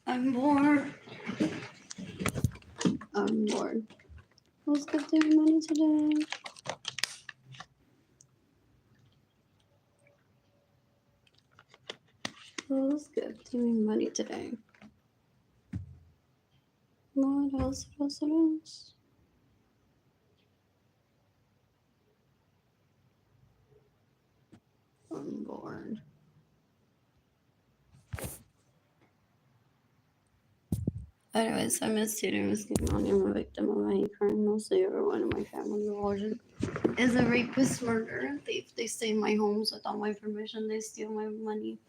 I'm bored. I'm bored. Who's gifting money today? Who's gifting me money today? What else? What else? What else? I'm bored. Anyways, I miss Tatum Muscatoni. I'm a victim of a hate crime. Mostly everyone in my family of origin is a rapist, murderer, and thief. They stay in my homes without my permission. They steal my money.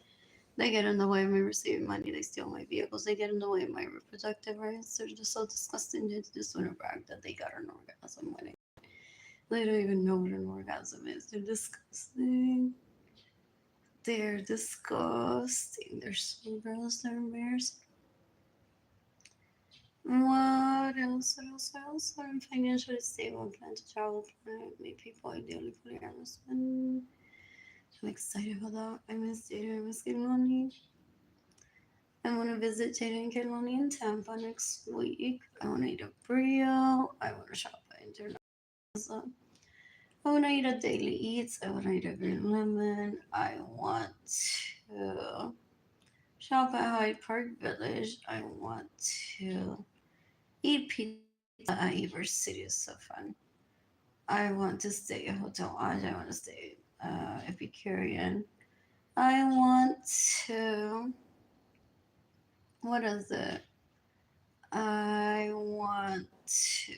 They get in the way of me receiving money. They steal my vehicles. They get in the way of my reproductive rights. They're just so disgusting. They just want to brag that they got an orgasm when they don't even know what an orgasm is. They're disgusting. They're disgusting. They're so gross. They're embarrassing. What else? What else? What else? I'm financially stable. Plan to travel. Plan meet people. Ideally, polyamorous. I'm excited about that. I miss Jada. I miss getting money. I want to visit Jada and Kelani in Tampa next week. I want to eat a burrito. I want to shop at International. I want to eat a Daily Eats. I want to eat a Green Lemon. I want to shop at Hyde Park Village. I want to eat pizza at Ybor City. It's so fun. I want to stay at Hotel Aj. I want to stay Epicurean. I want to... What is it? I want to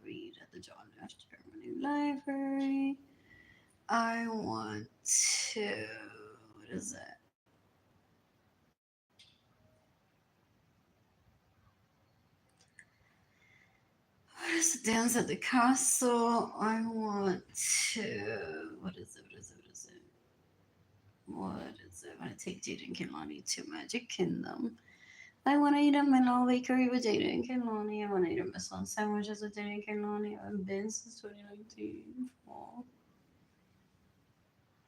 read at the John F. Germany Library. I want to... What is it? What is it? Dance at the castle. I want to... What is it? What is it? What is it? What is it? I want to take Jada and Kehlani to Magic Kingdom. I want to eat at Melon Bakery with Jada and Kehlani. I want to eat at Missile Sandwiches with Jada and Kehlani. I haven't been since 2019. Fall.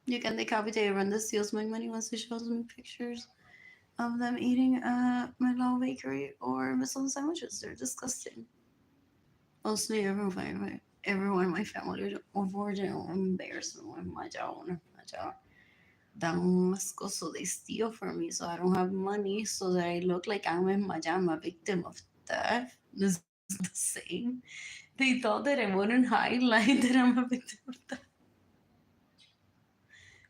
You can decapitate Brenda steals my money once she shows me pictures of them eating at Melon Bakery or Missile Sandwiches. They're disgusting. Mostly everyone in my family of origin or embarrassment with my job. So they steal from me, so I don't have money, so that I look like I'm a victim of theft. This is the same. They thought that I wouldn't highlight that I'm a victim of theft.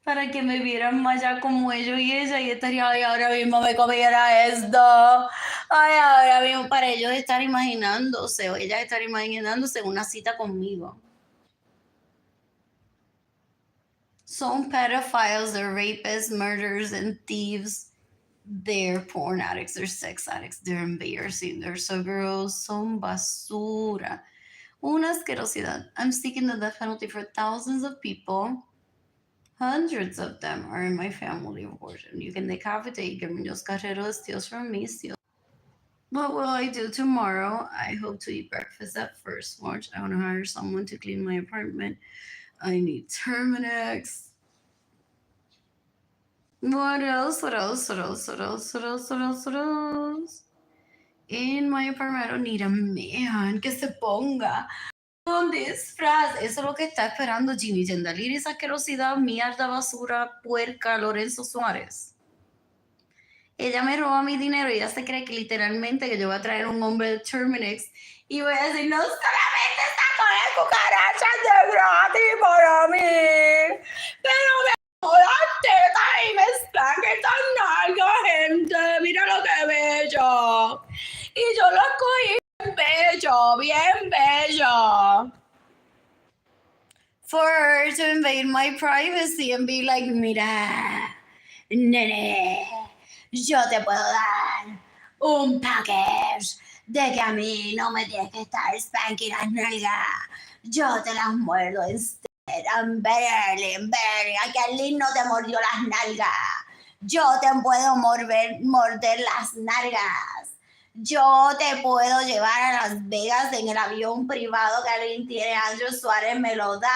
Para que me vieran más allá como ellos y ella, y estaría ahí ahora mismo me comiera esto. Ay, ahora mismo para ellos estar imaginándose, o ella estar imaginándose una cita conmigo. Son pedophiles, they're rapists, murderers, and thieves. They're porn addicts, they're sex addicts, they're embarrassing, they're so gross, son basura. Una asquerosidad. I'm seeking the death penalty for thousands of people. Hundreds of them are in my family of origin. You can decapitate Camino's Carrero steals from me. What will I do tomorrow? I hope to eat breakfast at First Watch. I want to hire someone to clean my apartment. I need Terminex. What else? What else? What else? What else? What else? What else? What else? In my apartment, I don't need a man que se ponga un disfraz. Eso es lo que está esperando Ginny Gendalir. Esa asquerosidad, mierda, basura, puerca, Lorenzo Suárez. Ella me roba mi dinero y ella se cree que literalmente que yo voy a traer un hombre de Terminex y voy a decir, no solamente está con las cucarachas de gratis para mí, pero me jodas tetas y me espanque tan larga, gente. Mira lo que bello. Y yo lo cogí bien bello. For her to invade my privacy and be like, mira, nene, yo te puedo dar un package de que a mí no me tienes que estar spanking las nalgas. Yo te las muerdo instead. I'm barely. A que Arlene no te mordió las nalgas. Yo te puedo morder las nalgas. Yo te puedo llevar a Las Vegas en el avión privado que Arlene tiene. Andrew Suárez me lo da.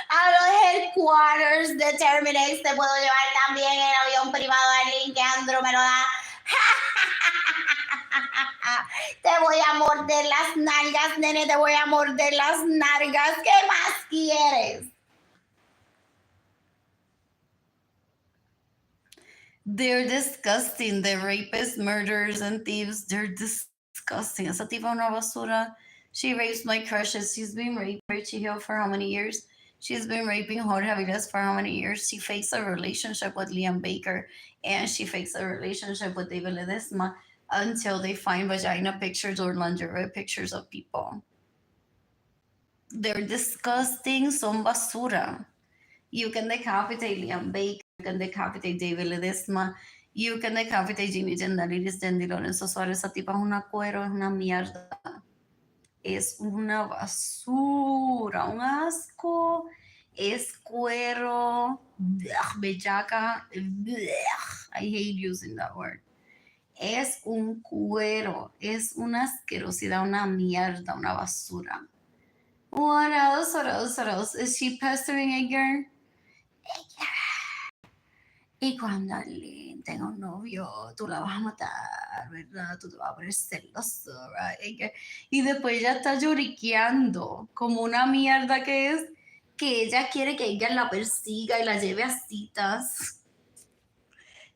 A los Headquarters de Terminex. Te puedo llevar también en avión privado, Arlene, que Andro me lo da. Te voy a morder las nalgas, nene, te voy a morder las nalgas. ¿Qué más quieres? They're disgusting. The rapists, murderers, and thieves, they're disgusting. Esa tipa una basura. She rapes my crushes. She's been raping Richie Hill for how many years? She's been raping Jorge Aviles for how many years? She fakes a relationship with Liam Baker and she fakes a relationship with David Ledesma until they find vagina pictures or lingerie pictures of people. They're disgusting. Son basura. You can decapitate Liam Baker. You can decapitate David Ledesma. You can decapitate Jimmy Gendaliris, Dendy Lorenzo Suárez. Esa tipa es una cuero, es una mierda. Es una basura, un asco. Es cuero. Blech, bellaca. Blech. I hate using that word. Es un cuero. Es una asquerosidad, una mierda, una basura. What else? What else? What else? Is she pestering Edgar? Y cuando Arlene tenga un novio, tú la vas a matar, ¿verdad? Tú te vas a poner celoso, right? Y después ella está lloriqueando como una mierda que ella quiere que ella la persiga y la lleve a citas.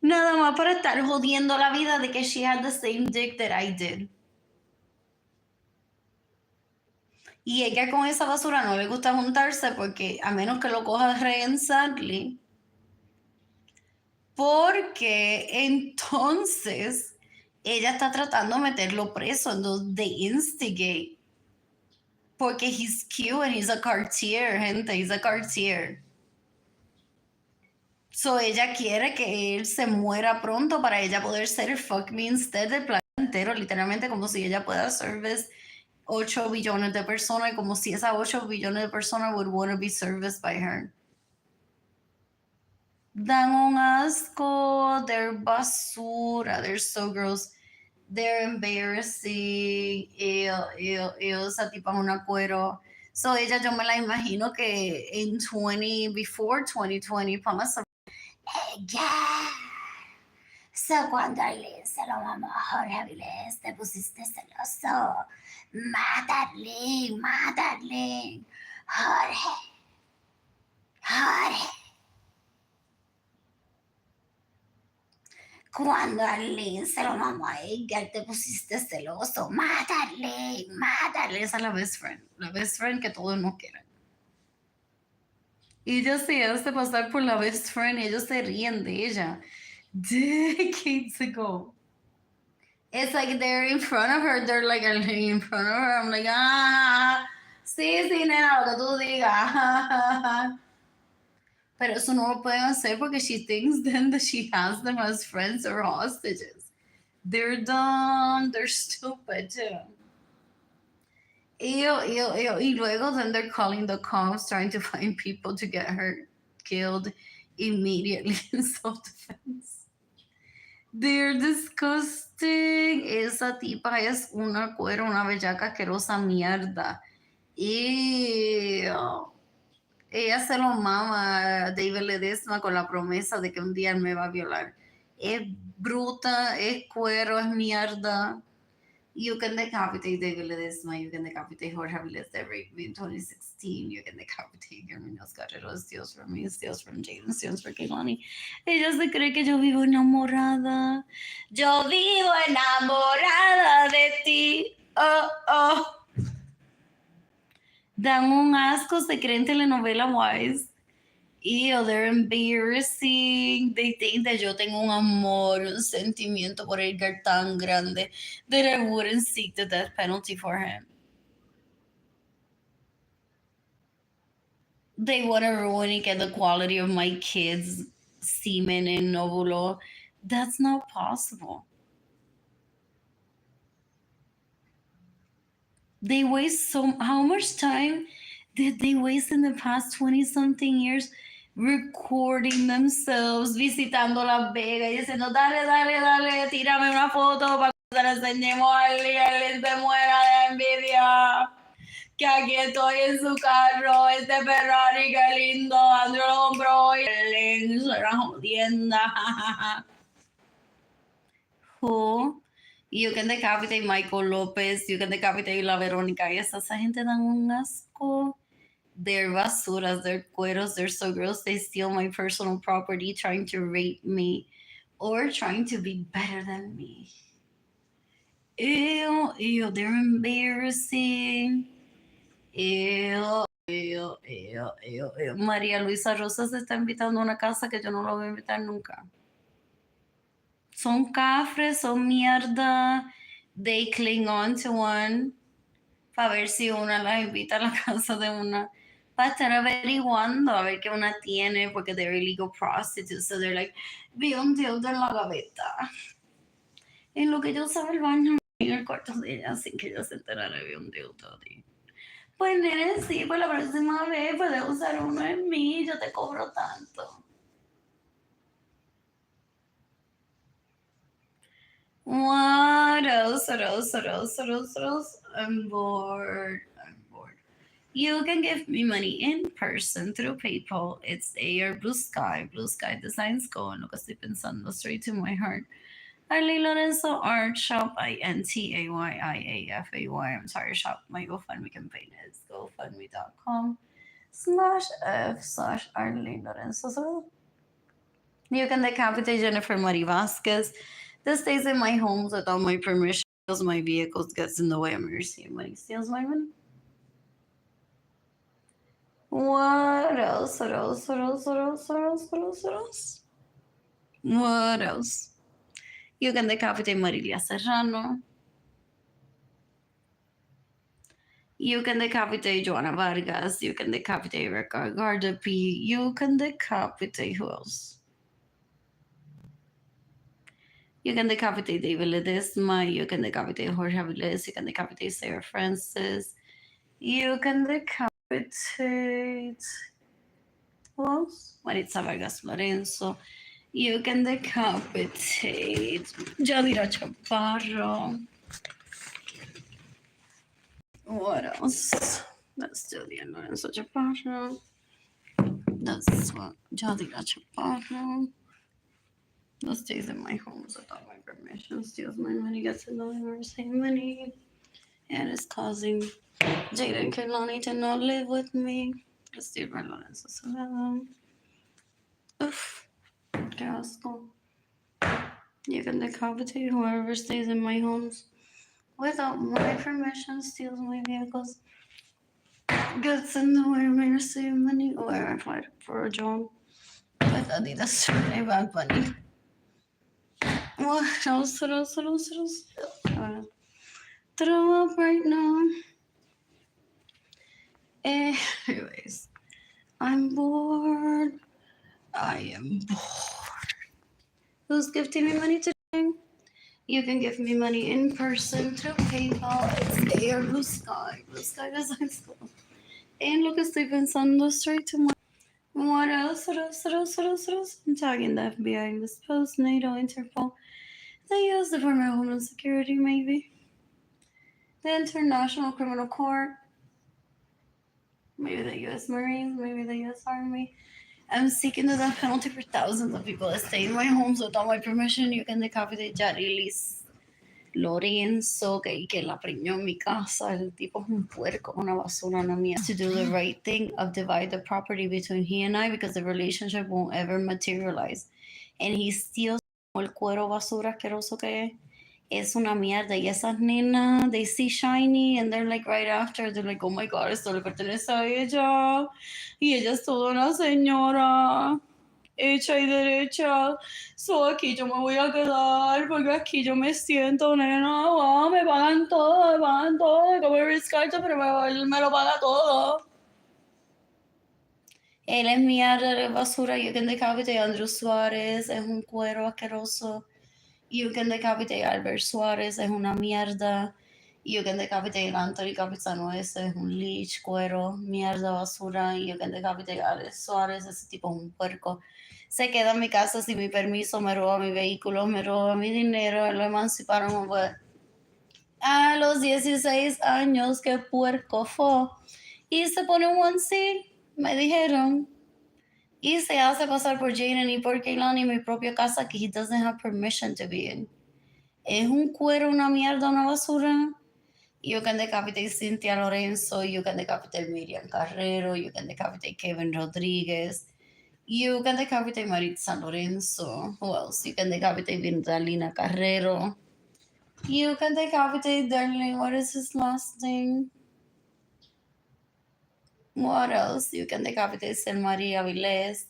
Nada más para estar jodiendo la vida de que she had the same dick that I did. Y ella con esa basura no le gusta juntarse porque a menos que lo coja de rehén sadly. Porque entonces ella está tratando de meterlo preso, entonces they instigate. Porque he's cute and he's a Cartier, gente, he's a Cartier. So ella quiere que él se muera pronto para ella poder ser el fuck me instead del planeta entero, literalmente como si ella pueda service 8 billones de personas y como si esas 8 billones de personas would want to be serviced by her. Dan un asco, they're basura, they're so gross, they're embarrassing, esa tipa es una cuero. So ella yo me la imagino que en before 2020 pasa. Yeah. So cuando Arlene se lo mamó a Jorge Avilés, te pusiste celoso. Mata Arlene, mata Arlene. Jorge. Cuando Arlene se lo mamó a Edgar, te pusiste celoso. Mata Arlene, mata Arlene. Esa es la best friend que todos nos quieren. Y ella se hace pasar por la best friend y ellos se ríen de ella. Decades ago. It's like they're in front of her, they're like in front of her. I'm like, sí, nena, lo que tú digas. Pero eso no lo pueden hacer porque she thinks then that she has them as friends or hostages. They're dumb, they're stupid too. Y luego then they're calling the cops, trying to find people to get her killed immediately in self-defense. They're disgusting. Esa tipa es una cuero, una bellaca asquerosa mierda. Ew. Ella se lo mama a David Ledesma con la promesa de que un día él me va a violar. Es bruta, es cuero, es mierda. You can decapitate David Ledesma, you can decapitate Jorge Avilés that raped me in 2016, you can decapitate Germinos Carreros, steals from me, steals from Jaden, steals from Kehlani. Ella se cree que yo vivo enamorada. Yo vivo enamorada de ti. Oh. Dan un asco, se creen telenovela wise. Ew, they're embarrassing. They think that yo tengo un amor, un sentimiento por Edgar tan grande that I wouldn't seek the death penalty for him. They want to ruin and get the quality of my kids' semen and óvulo. That's not possible. They waste how much time did they waste in the past 20-something years recording themselves, visitando Las Vegas y diciendo, dale, tírame una foto para que se la enseñemos a Arlene se muera de envidia. Que aquí estoy en su carro, este Ferrari, qué lindo, Andrew era jodienda. Who? You can decapitate Michael Lopez, you can decapitate La Verónica. Y esa gente dan un asco. They're basuras, they're cueros, they're so gross. They steal my personal property, trying to rape me or trying to be better than me. Ew, they're embarrassing. Ew. María Luisa Rosa se está invitando a una casa que yo no la voy a invitar nunca. Son cafres, son mierda. They cling on to one para ver si una la invita a la casa de una. Para estar averiguando a ver qué una tiene, porque they're illegal prostitutes. So they're like, vi un dildo en la gaveta. En lo que yo usaba el baño en el cuarto de ella, sin que ella se enterara, vi un dildo de. Pues nene, sí, pues la próxima vez puedes usar uno en mí, yo te cobro tanto. What else? I'm bored. You can give me money in person through PayPal. It's Air Blue Sky. Blue Sky Designs Go. En lo que estoy pensando, straight to my heart. Arlene Lorenzo Art Shop, INTAYIAFAY. I'm sorry, shop. My GoFundMe campaign is gofundme.com/F/Arlene Lorenzo. So you can decapitate Jennifer Marie Vasquez. This stays in my homes without my permission. Steals my vehicles, gets in the way of mercy. Money steals my money. What else? What else? You can decapitate Marilia Serrano. You can decapitate Joanna Vargas. You can decapitate Ricardo Gardapi. You can decapitate who else? You can decapitate David Ledesma. You can decapitate Jorge Aviles. You can decapitate Sarah Francis. You can decapitate who else? Maritza Vargas Lorenzo. You can decapitate Yadira Chaparro. What else? That's still the Lorenzo Chaparro. That's what Yadira Chaparro. That stays in my home without my permission. Steals my money, gets in the way of same money. And it's causing Jada and Kehlani to not live with me. Let's do my Lorenzo Savella. Oof. Qué asco. You can decapitate whoever stays in my homes without my permission, steals my vehicles, gets in the way of me receiving money, or I applied for a job with Adidas or Bad Bunny. What else? Throw up right now. Anyways, I'm bored. I am bored. Who's gifting me money today? You can give me money in person through PayPal. It's Air Blue Sky. Blue Sky Designs Go. And lo que estoy pensando, straight to my... What else? I'm tagging the FBI in this post, NATO, Interpol, the U.S. Department of Homeland Security, maybe. The International Criminal Court. Maybe the U.S. Marines, maybe the U.S. Army. I'm seeking the death penalty for thousands of people that stay in my homes without my permission. You can decapitate Yarilis Lorenzo, que la preñó en mi casa. El tipo es un puerco, una basura, una mierda. To do the right thing of divide the property between he and I, because the relationship won't ever materialize. And he steals el cuero basura asqueroso que es una mierda. Y esas nenas, they see shiny and they're like right after, they're like, oh my God, esto le pertenece a ella. Y ella es toda una señora hecha y derecha. So aquí yo me voy a quedar porque aquí yo me siento, nena. Wow, me pagan todo, como el rescate, pero me lo paga todo. Él es mierda de basura. You can decapitate Andrew Suárez, es un cuero asqueroso. You can decapitate Albert Suárez, es una mierda. You can decapitate Anthony Capizano, ese es un leech, cuero, mierda, basura. You can decapitate Alex Suárez, ese tipo es un puerco. Se queda en mi casa sin mi permiso, me roba mi vehículo, me roba mi dinero, lo emanciparon a los 16 años, qué puerco fue. Y se pone un onesie, me dijeron. Y se hace pasar por Jaden y por Kehlani en mi propia casa que he doesn't have permission to be in. Es un cuero, una mierda, una basura. You can decapitate Cynthia Lorenzo, you can decapitate Miriam Carrero, you can decapitate Kevin Rodriguez, you can decapitate Maritza Lorenzo. Who else? You can decapitate Vindalina Carrero. You can decapitate Darling. What is his last name? What else? You can decapitate Sel Maria Vilés.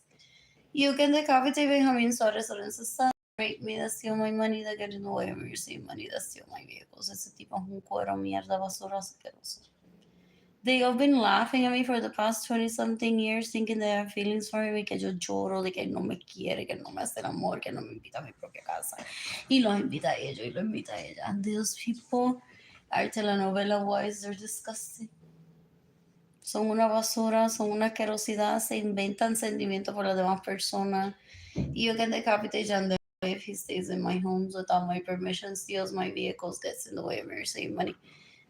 You can decapitate Benjamin Suarez Lorenzo's son. Rape me, that steal my money, that get in the way of me receiving money, that steal my vehicles. Ese tipo es un cuero mierda basura asqueroso. They have been laughing at me for the past 20 something years, thinking they have feelings for me, que yo lloro, de que no me quiere, que no me hace el amor, que no me invita a mi propia casa. Y los invita a ellos, y los invita a ella. And those people are telenovela wise, they're disgusting. Son una basura, son una asquerosidad, se inventan sentimientos por las demás personas. You can decapitate John Doe if he stays in my homes without my permission, steals my vehicles, gets in the way of me receiving money.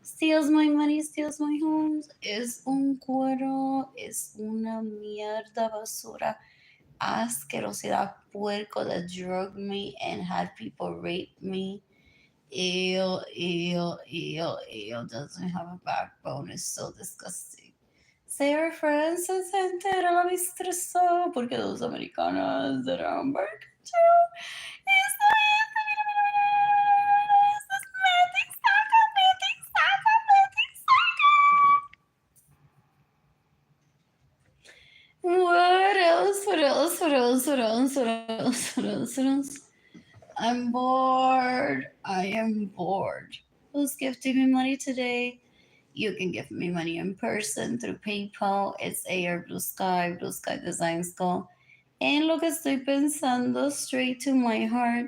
Steals my money, steals my homes. Es un cuero, es una mierda basura, asquerosidad puerco that drugged me and had people rape me. Ew, ew, ew, ew, doesn't have a backbone. It's so disgusting. Sarah Francis se entera, la me estresó porque dos americanas that are on birth control. Esto es, mira, mira, mira, esto es Matic, saca, Matic, saca, Matic, saca. What else? What else? What else? What else? What else? What else? What else? I'm bored. I am bored. Who's gifting me money today? You can give me money in person through PayPal. It's Air Blue Sky Designs Go. En lo que estoy pensando, straight to my heart,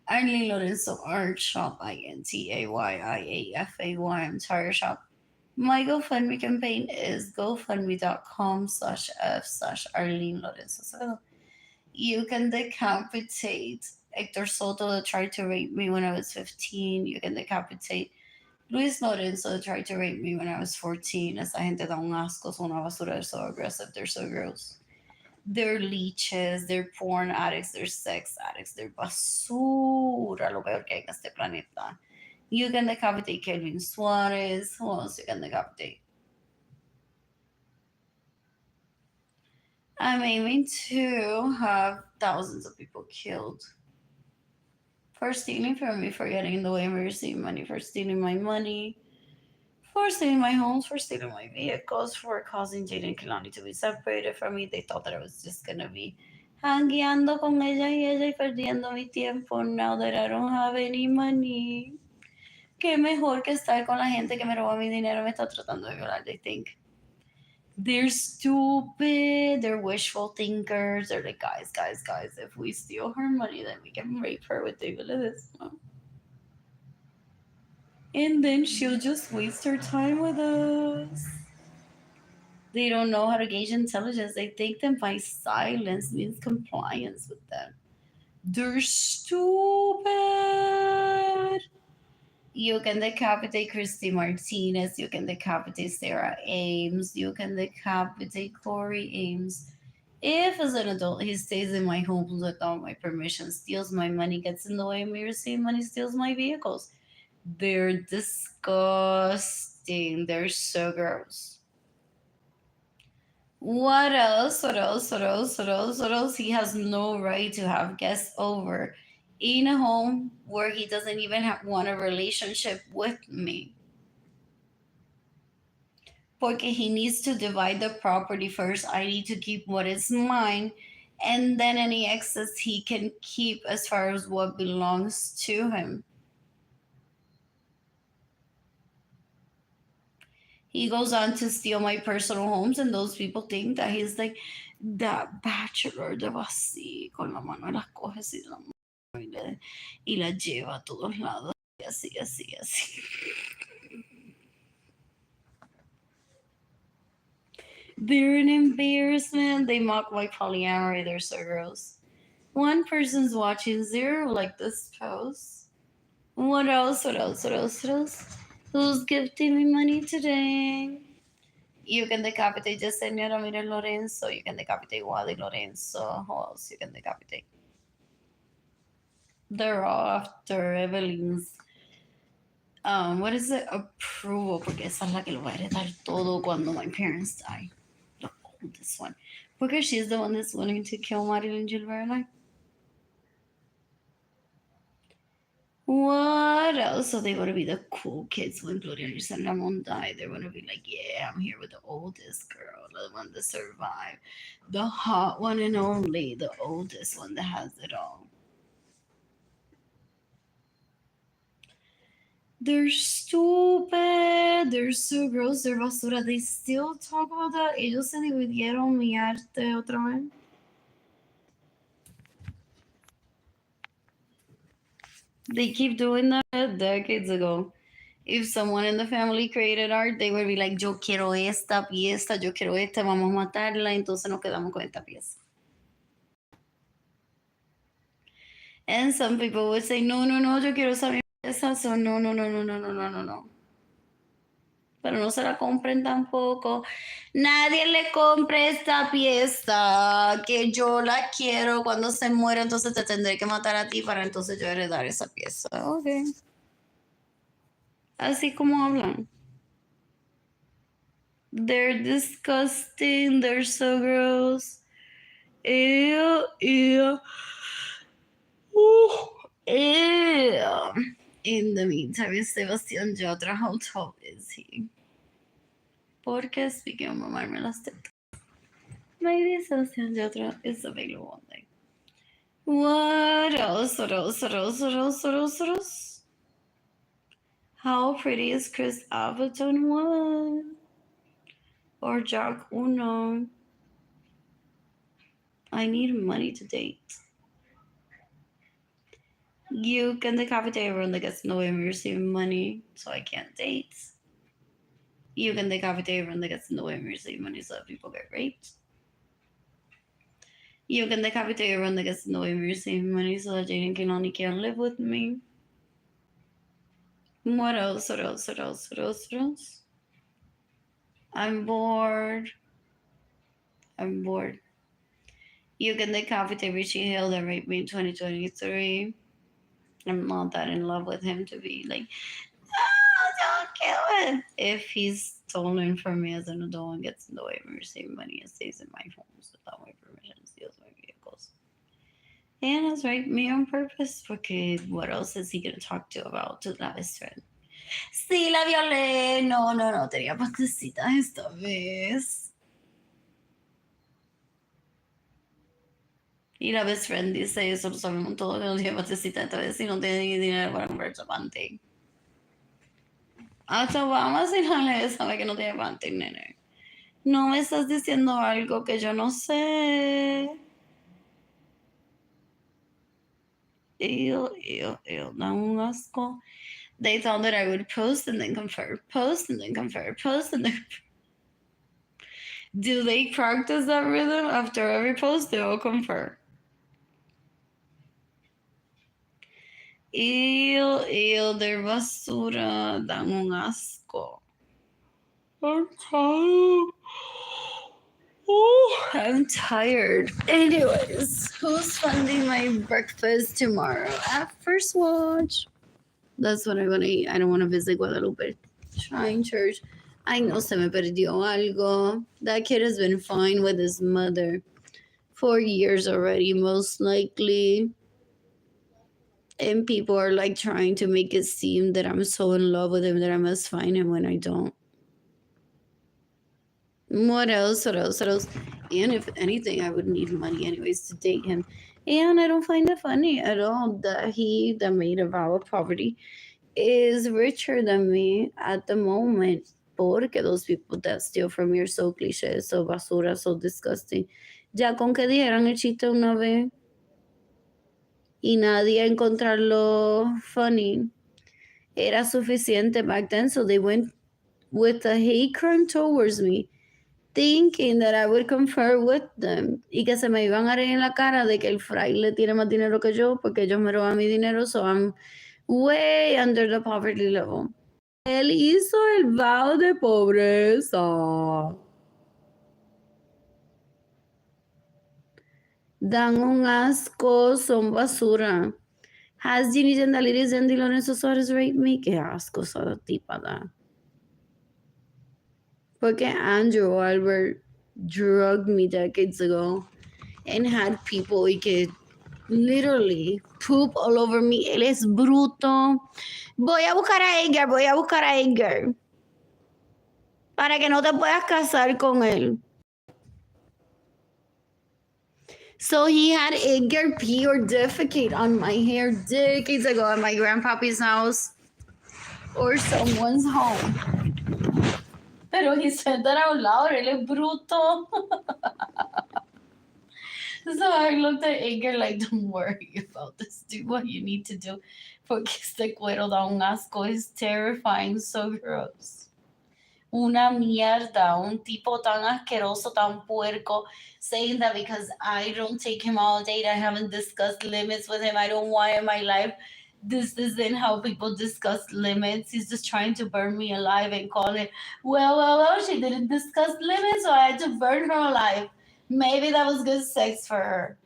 Arlene Lorenzo Art Shop, INTAYIAFAY, Entire Shop. My GoFundMe campaign is gofundme.com/f/Arlene Lorenzo. So you can decapitate Hector Soto that tried to rape me when I was 15. You can decapitate Luis Lorenzo that tried to rape me when I was 14. Esa gente da un asco, son una basura, they're so aggressive, they're so gross. They're leeches, they're porn addicts, they're sex addicts, they're basura, lo peor que hay en este planeta. You can decapitate Kelvin Suarez. Who else you can decapitate? I'm aiming to have thousands of people killed for stealing from me, for getting in the way of me receiving money, for stealing my money, for stealing my homes, for stealing my vehicles, for causing Jade and Kilani to be separated from me. They thought that I was just gonna be hangueando con ella y perdiendo mi tiempo now that I don't have any money. Qué mejor que estar con la gente que me roba mi dinero, me está tratando de violar, they think. They're stupid, they're wishful thinkers, they're like, guys, if we steal her money, then we can rape her with David Ledesma. And then she'll just waste her time with us. They don't know how to gauge intelligence. They think that my silence means compliance with them. They're stupid. You can decapitate Christy Martinez. You can decapitate Sarah Ames. You can decapitate Corey Ames. If, as an adult, he stays in my home without my permission, steals my money, gets in the way of me receiving money, steals my vehicles. They're disgusting. They're so gross. What else? What else? What else? What else? What else? He has no right to have guests over in a home where he doesn't even want a relationship with me. Porque he needs to divide the property first. I need to keep what is mine. And then any excess he can keep as far as what belongs to him. He goes on to steal my personal homes, and those people think that he's like that bachelor de así, con la mano las coge así la mano y la lleva a todos lados, así, así, así. They're an embarrassment. They mock my polyamory. They're so gross. One person's watching, zero like this post. What else? What else? What else? What else? Who's gifting me money today? You can decapitate Yesenia Ramirez Lorenzo. You can decapitate Wally Lorenzo. Who else you can decapitate? They're all after Evelyn's. What is it? Approval. Porque esa es la que lo va a heredar todo cuando my parents die. The oldest one. Because she's the one that's willing to kill Marilyn Gilbert. What else? So they want to be the cool kids when Gloria and Ramon die. They want to be like, yeah, I'm here with the oldest girl, the one that survived, the hot one and only, the oldest one that has it all. They're stupid. They're so gross. They're basura. They still talk about that. Ellos se dividieron mi arte otra vez. They keep doing that decades ago. If someone in the family created art, they would be like, yo quiero esta pieza, yo quiero esta, vamos a matarla, entonces nos quedamos con esta pieza. And some people would say, no, yo quiero esa pieza, so no. Pero no se la compren tampoco. Nadie le compre esta pieza, que yo la quiero. Cuando se muera, entonces te tendré que matar a ti para entonces yo heredar esa pieza. Ok. Así como hablan. They're disgusting. They're so gross. Ew. Ew. In the meantime, Sebastián Yatra, how tall is he? Porque speaking of mamarme las tetas, maybe Sebastián Yatra is available one day. What else? How pretty is Chris Avedon one? Or Jack Uno? I need money to date. You can decapitate everyone that gets in the way of me receiving money, so I can't date. You can decapitate everyone that gets in the way of me receiving money, so that people get raped. You can decapitate everyone that gets in the way of me receiving money, so that Jaden Kilani can't live with me. What else? I'm bored. You can decapitate Richie Hill that raped me in 2023. I'm not that in love with him to be like, don't kill him. If he's stolen from me as an adult and gets in the way of me receiving money and stays in my home without my permission, steals my vehicles. And has raped me on purpose, porque what else is he going to talk to about to la best friend? Sí, la violé. No, tenía pastecitas esta vez. Y la best friend dice, eso lo sabemos todos, que no tiene pastecita esta vez y no tiene dinero para comprar panty. Hasta Obama sin la sabe que no tiene panty, nene. No me estás diciendo algo que yo no sé. Ew, da un asco. They thought that I would post and then confer. Do they practice that rhythm? After every post, they all confer. Ew, they're basura, dan un asco. I'm tired. Anyways, who's funding my breakfast tomorrow? At First Watch. That's what I want to eat. I don't want to visit Guadalupe Shrine Church. I know se me perdió algo. That kid has been fine with his mother for years already, most likely. And people are like trying to make it seem that I'm so in love with him that I must find him when I don't. What else? And if anything, I would need money anyways to date him. And I don't find it funny at all that he, that made a vow of poverty, is richer than me at the moment. Porque those people that steal from me are so cliché, so basura, so disgusting. Ya con que dijeran el chiste una vez y nadie encontrarlo funny era suficiente back then, so they went with a hate crime towards me, thinking that I would confer with them y que se me iban a reír en la cara de que el fraile tiene más dinero que yo porque ellos me roban mi dinero, so I'm way under the poverty level. Él hizo el vow de pobreza. Dan un asco, son basura. Has Ginny Zendaliris and Lorenzo Suarez raped me? Qué asco esa tipa da. Porque Andrew Albert drugged me decades ago and had people que literally poop all over me. Él es bruto. Voy a buscar a Edgar. Para que no te puedas casar con él. So he had Edgar pee or defecate on my hair decades ago at my grandpapa's house or someone's home. Pero he said that out loud. Él es bruto. So I looked at Edgar like, don't worry about this. Do what you need to do. Porque este cuero da un asco. It's terrifying. So gross. Una mierda. Un tipo tan asqueroso, tan puerco. Saying that because I don't take him all date, I haven't discussed limits with him. I don't want in my life. This isn't how people discuss limits. He's just trying to burn me alive and call it, well, she didn't discuss limits, so I had to burn her alive. Maybe that was good sex for her.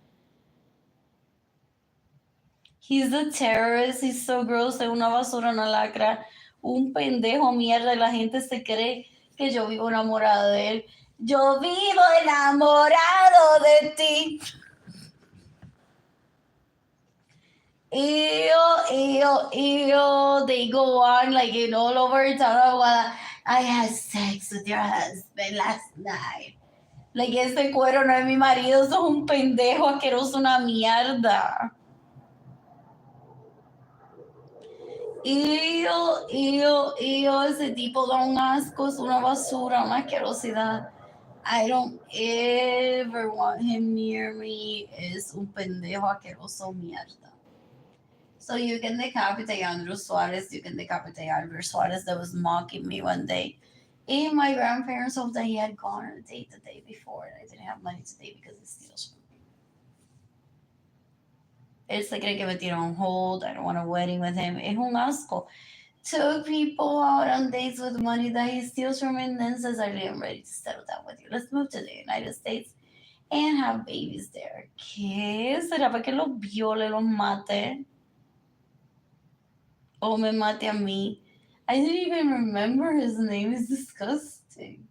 He's a terrorist. He's so gross. Es una basura, una lacra. Un pendejo mierda. Y la gente se cree que yo vivo enamorada de él. Yo vivo enamorado de ti. Ew. They go on like in all over town. I had sex with your husband last night. Like, este cuero no es mi marido, sos un pendejo asqueroso, una mierda. Ese tipo da un asco, es una basura, una asquerosidad. I don't ever want him near me. Es un pendejo asqueroso, mierda. So you can decapitate Andrew Suarez, you can decapitate Albert Suarez that was mocking me one day. And my grandparents hoped that he had gone on a date the day before and I didn't have money to date because he steals from me. Él se cree que me tira on hold. I don't want a wedding with him. Es un asco. Took people out on dates with money that he steals from me and then says, I'm ready to settle down with you. Let's move to the United States and have babies there. ¿Qué? ¿Será para que los viole, los mate? O me mate a mí. I didn't even remember his name. It's disgusting.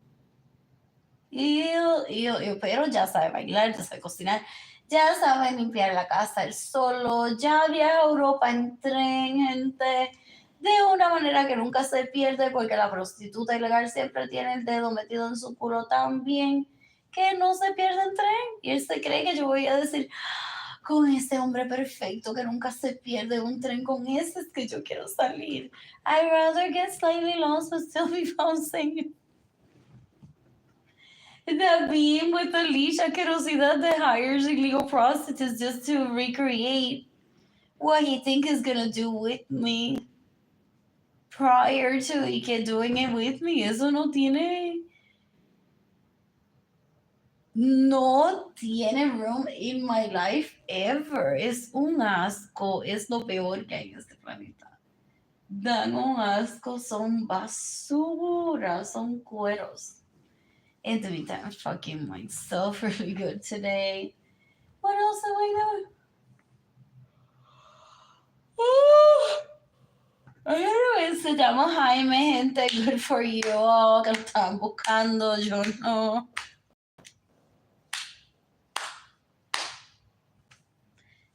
Ew. Pero ya sabe bailar, ya sabe cocinar, ya sabe limpiar la casa él solo, ya viaja a Europa en tren, gente, de una manera que nunca se pierde porque la prostituta ilegal siempre tiene el dedo metido en su culo tan bien que no se pierde en tren. Y él se cree que yo voy a decir, con ese hombre perfecto que nunca se pierde un tren, con ese es que yo quiero salir. I'd rather get slightly lost but still be found singing. That being with the leash asquerosidad that hires illegal prostitutes just to recreate what he thinks is gonna do with me prior to Ike doing it with me. Eso no tiene room in my life ever. Es un asco. Es lo peor que hay en este planeta. Dan un asco. Son basura. Son cueros. In the meantime, I'm fucking myself really good today. What else am I doing? Se llama Jaime, gente. Good for you all. Que lo estaban buscando. Yo no.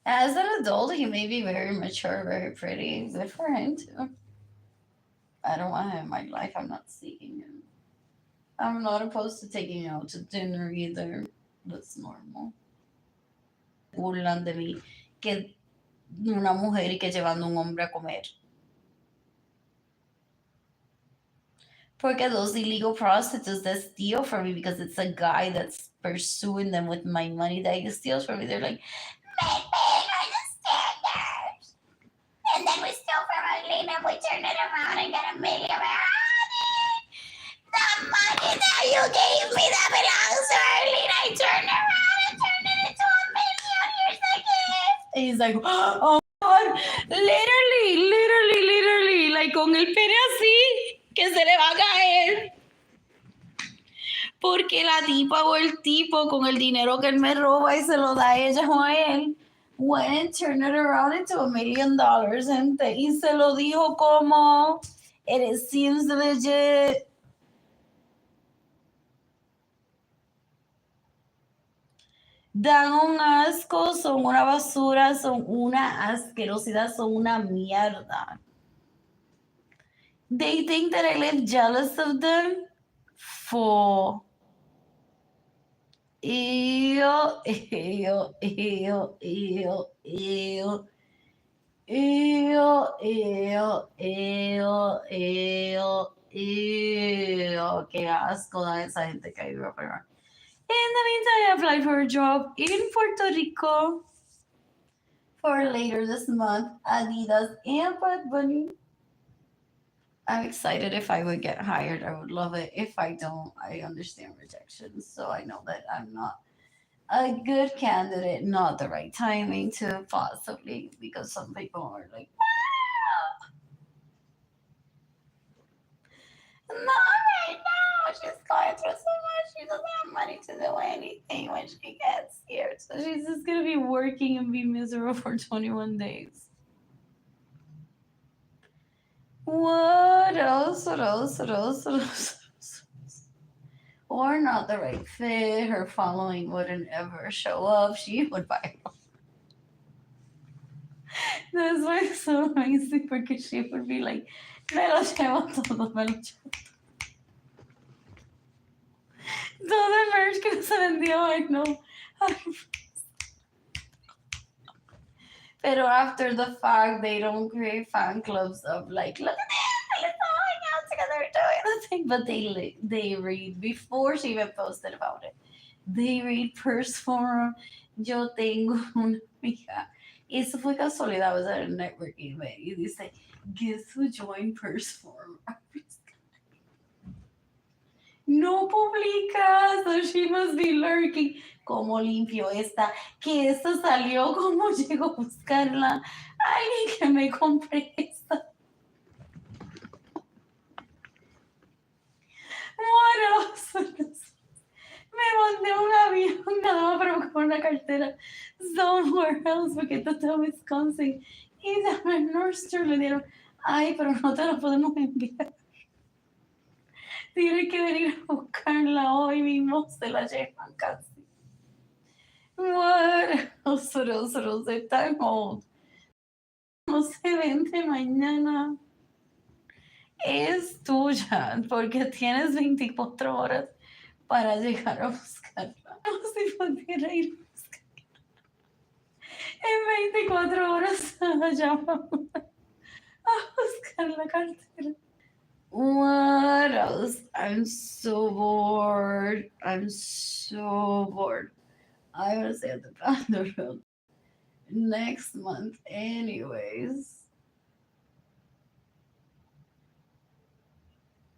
As an adult, he may be very mature, very pretty. Good for him, too. I don't want him in my life. I'm not seeking him. I'm not opposed to taking you out to dinner either. That's normal. Burlan de mí que una mujer y que llevando un hombre a comer. Porque those illegal prostitutes that steal from me because it's a guy that's pursuing them with my money that he steals from me, they're like, Maybe are the standards. And then we steal from Arlene and we turn it around and get $1 million. The money that you gave me that belongs to Arlene, I turned around and turned it into $1 million. Here's the gift. And he's like, oh God, literally, like con el pene así, que se le va a caer. Porque la tipa o el tipo con el dinero que él me roba y se lo da a ella o a él, went and turned it around into $1 million, gente. Y se lo dijo como, it seems legit. Dan un asco, son una basura, son una asquerosidad, son una mierda. They think that I live jealous of them for ew, ew, ew, ew, ew. Ew, ew, ew, ew, ew. Qué asco da esa gente que vive por ahí. In the meantime, I applied for a job in Puerto Rico for later this month. Adidas and Bad Bunny. I'm excited if I would get hired. I would love it. If I don't, I understand rejection. So I know that I'm not a good candidate, not the right timing to possibly, because some people are like, not right now. She's going through so much. She doesn't have money to do anything when she gets here. So she's just going to be working and be miserable for 21 days. What else? What else? What else? What else? Or not the right fit. Her following wouldn't ever show up. She would buy. That's why it's so amazing because she would be like, me lo llevo todo, me lo llevo. Todo el merch que se vendió, I know. Pero after the fact, they don't create fan clubs of like, look at this, let's all hang out together doing the thing. But they read before she even posted about it. They read Purse Forum. Yo tengo una amiga. Y eso fue casualidad, was at a networking event. Y dice, guess who joined Purse Forum? No publica, so she must be lurking. ¿Cómo limpio esta? Que esta salió, ¿cómo llego a buscarla? Alguien que me compre esta. What else? Me mandé un avión nada más para buscar una cartera somewhere else porque esto está en Wisconsin. Y llamé al Nordstrom le dieron, ay, pero no te la podemos enviar. Tienes que venir a buscarla hoy mismo, se la llevan casi. What else? What else? What else? Está en hold. No se vende mañana. Es tuya porque tienes 24 horas para llegar a buscarla. No si pudiera ir a buscarla. En 24 horas llamamos a buscar la cartera. What else? I'm so bored. I'm so bored. I want to stay at the bathroom next month, anyways.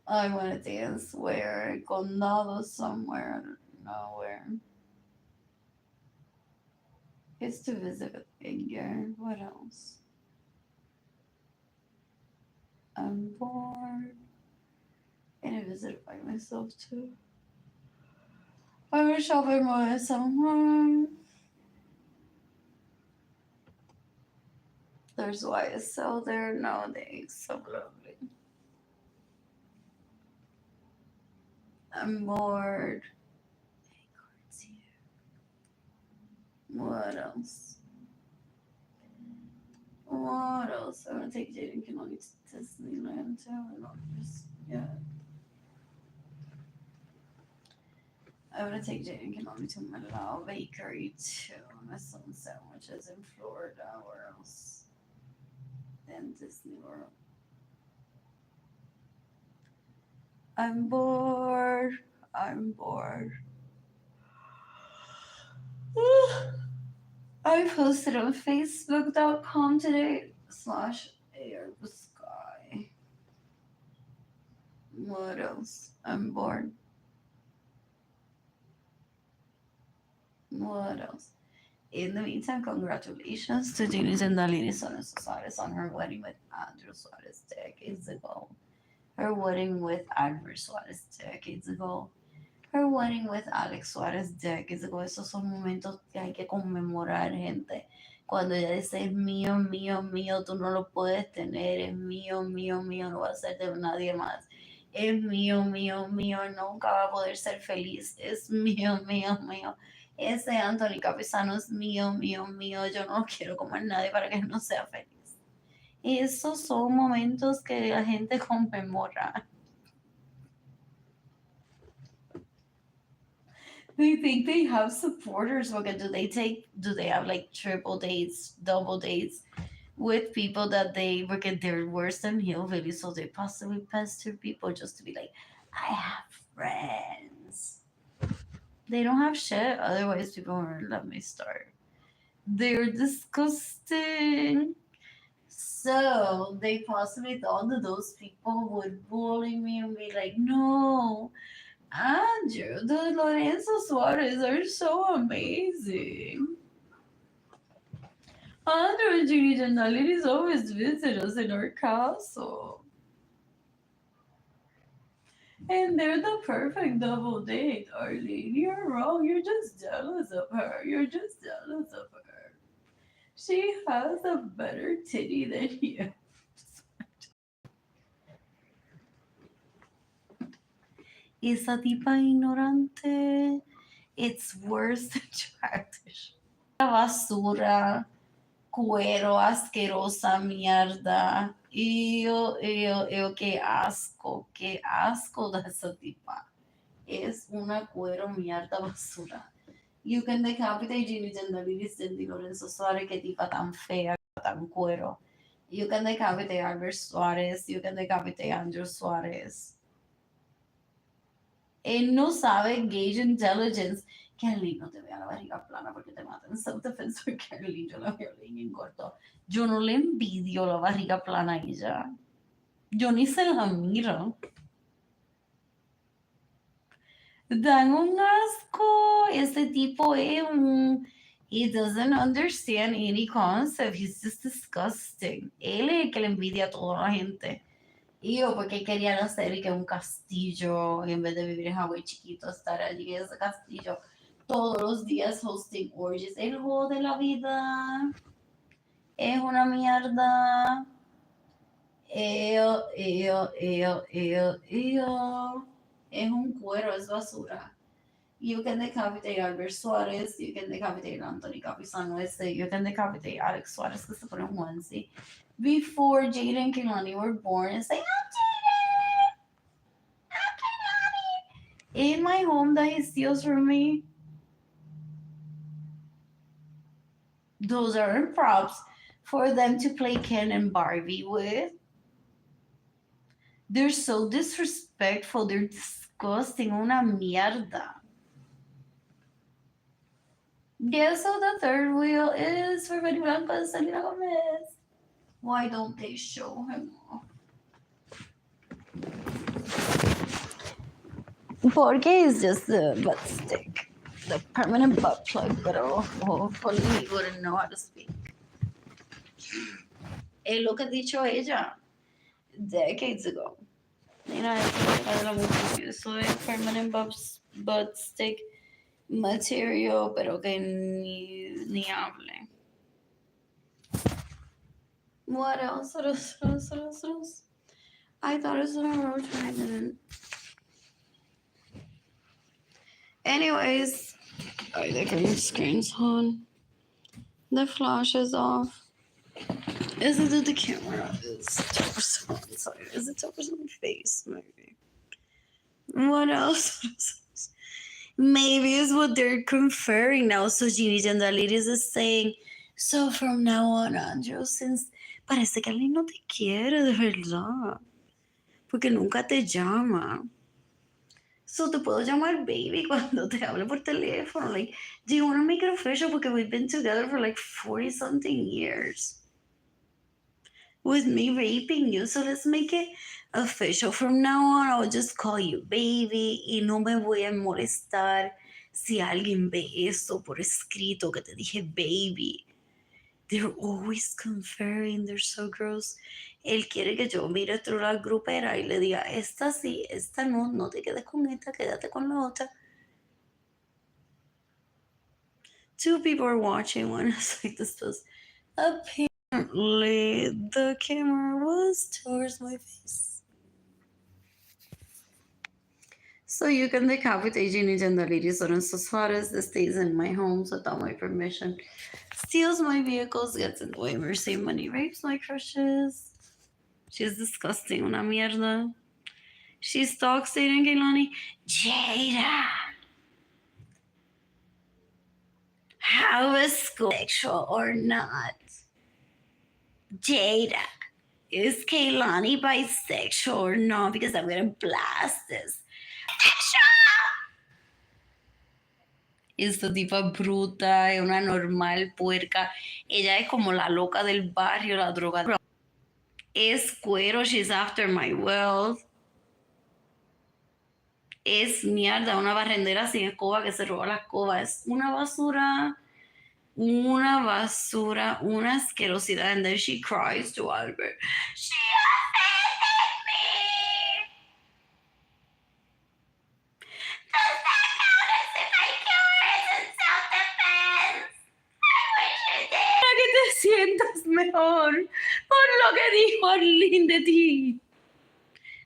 I want to dance where? Condado somewhere. I don't know where. It's to visit a figure. What else? I'm bored. And I visit by myself too. I wish I'll be more with someone. There's YSL there nowadays. So lovely. I'm bored. What else? What else? I want to take Jaden Canoli to Disneyland too. I don't just yeah. I want to take Jaden Canoli to Malao Bakery too. My son sandwiches in Florida. Where else? Than Disney World. I'm bored. I'm bored. I posted on Facebook.com today /Air the Sky. What else? I'm bored. What else? In the meantime, congratulations to Gina Zendalini Sones Suarez on her wedding with Andrew Suarez decades ago. Her wedding with Albert Suarez decades ago. Her wedding with Alex Suarez decades ago. Esos son momentos que hay que conmemorar, gente. Cuando ella dice, es mío, mío, mío, tú no lo puedes tener, es mío, mío, mío, no va a ser de nadie más. Es mío, mío, mío, nunca va a poder ser feliz. Es mío, mío, mío. Ese Anthony Capizano es mío, mío, mío. Yo no lo quiero como a nadie para que no sea feliz. Esos son momentos que la gente conmemora. They think they have supporters. Okay, do they have like triple dates, double dates with people that they're worse than hillbilly, so they possibly pester people just to be like, I have friends. They don't have shit, otherwise people won't let me start. They're disgusting. So they possibly thought that those people would bully me and be like, no, Andrew, the Lorenzo Suarez are so amazing. Andrew and Ginny Janalitis always visit us in our castle. And they're the perfect double date, Arlene. You're wrong. You're just jealous of her. You're just jealous of her. She has a better titty than you. Esa tipa ignorante. It's worse than childish. Basura, cuero, asquerosa mierda. Qué asco de esa tipa. Es una cuero mierda basura. You can decapitate Ginny Gentililis, Cindy Lorenzo Suárez, qué tipa tan fea, tan cuero. You can decapitate Albert Suárez, you can decapitate Andrew Suárez. Él no sabe gauge intelligence. Que Arlene no te vea la barriga plana porque te mata en self-defense porque Arlene yo la veo en corto. Yo no le envidio la barriga plana a ella. Yo ni se la miro. Dan un asco. Este tipo es un... He doesn't understand any concept. He's just disgusting. Él es el que le envidia a toda la gente. Y yo, porque querían hacer que un castillo, en vez de vivir en Hawái chiquito, estar allí en ese castillo todos los días hosting orgies. El juego de la vida es una mierda. Es un cuero, es basura. You can decapitate Albert Suarez, you can decapitate Anthony Capizano, you can decapitate Alex Suarez, que se pone un onesie. Before Jaden and Kehlani were born, and say, I'm Jaden! In my home that he steals from me. Those aren't props for them to play Ken and Barbie with. They're so disrespectful, they're disgusting, una mierda. Guess who the third wheel is for Betty Blanco and Selena Gomez? Why don't they show him off? Porque it's just the butt stick, the permanent butt plug, but hopefully he wouldn't know how to speak. Es lo que ha dicho ella decades ago. Mira, eso es permanent butt stick material, pero que ni hable. What else? I thought it was on a road trip, I didn't. Anyways, the green screen's on. The flash is off. Is it that the camera is 10% on? Sorry, is it 10% on my face? Maybe. What else? Maybe it's what they're conferring now. So Ginny Gentilitis is saying, so from now on, Andrew, since parece que alguien no te quiere de verdad, porque nunca te llama. So te puedo llamar baby cuando te hable por teléfono. Like, do you want to make it official? Porque we've been together for like 40 something years. With me raping you. So let's make it official. From now on, I'll just call you baby y no me voy a molestar Si alguien ve esto por escrito que te dije baby, they're always conferring, they're so gross. Él quiere que yo mire through la grupera y le diga, esta sí, esta no, no te quedes con esta, quédate con la otra. Two people are watching. One is like, this was apparently the camera was towards my face. So you can decapitate Ginny Gendalides or Suarez that stays in my home without my permission, steals my vehicles, gets in the way of mercy money, rapes my crushes. She's disgusting, una mierda. She stalks Aiden Gailani. Jada, how is school sexual or not? Jada, is Kaylani bisexual or not? Because I'm gonna blast this. Esta tipa bruta, es una normal puerca. Ella es como la loca del barrio, la droga. Es cuero, she's after my wealth. Es mierda, una barrendera sin escoba que se roba la escoba. Es una basura, una asquerosidad. And then she cries to Albert. She offended me. Does that count as if I kill her as in self-defense? I wish it did. Para que te sientas mejor por lo que dijo Arlene de ti.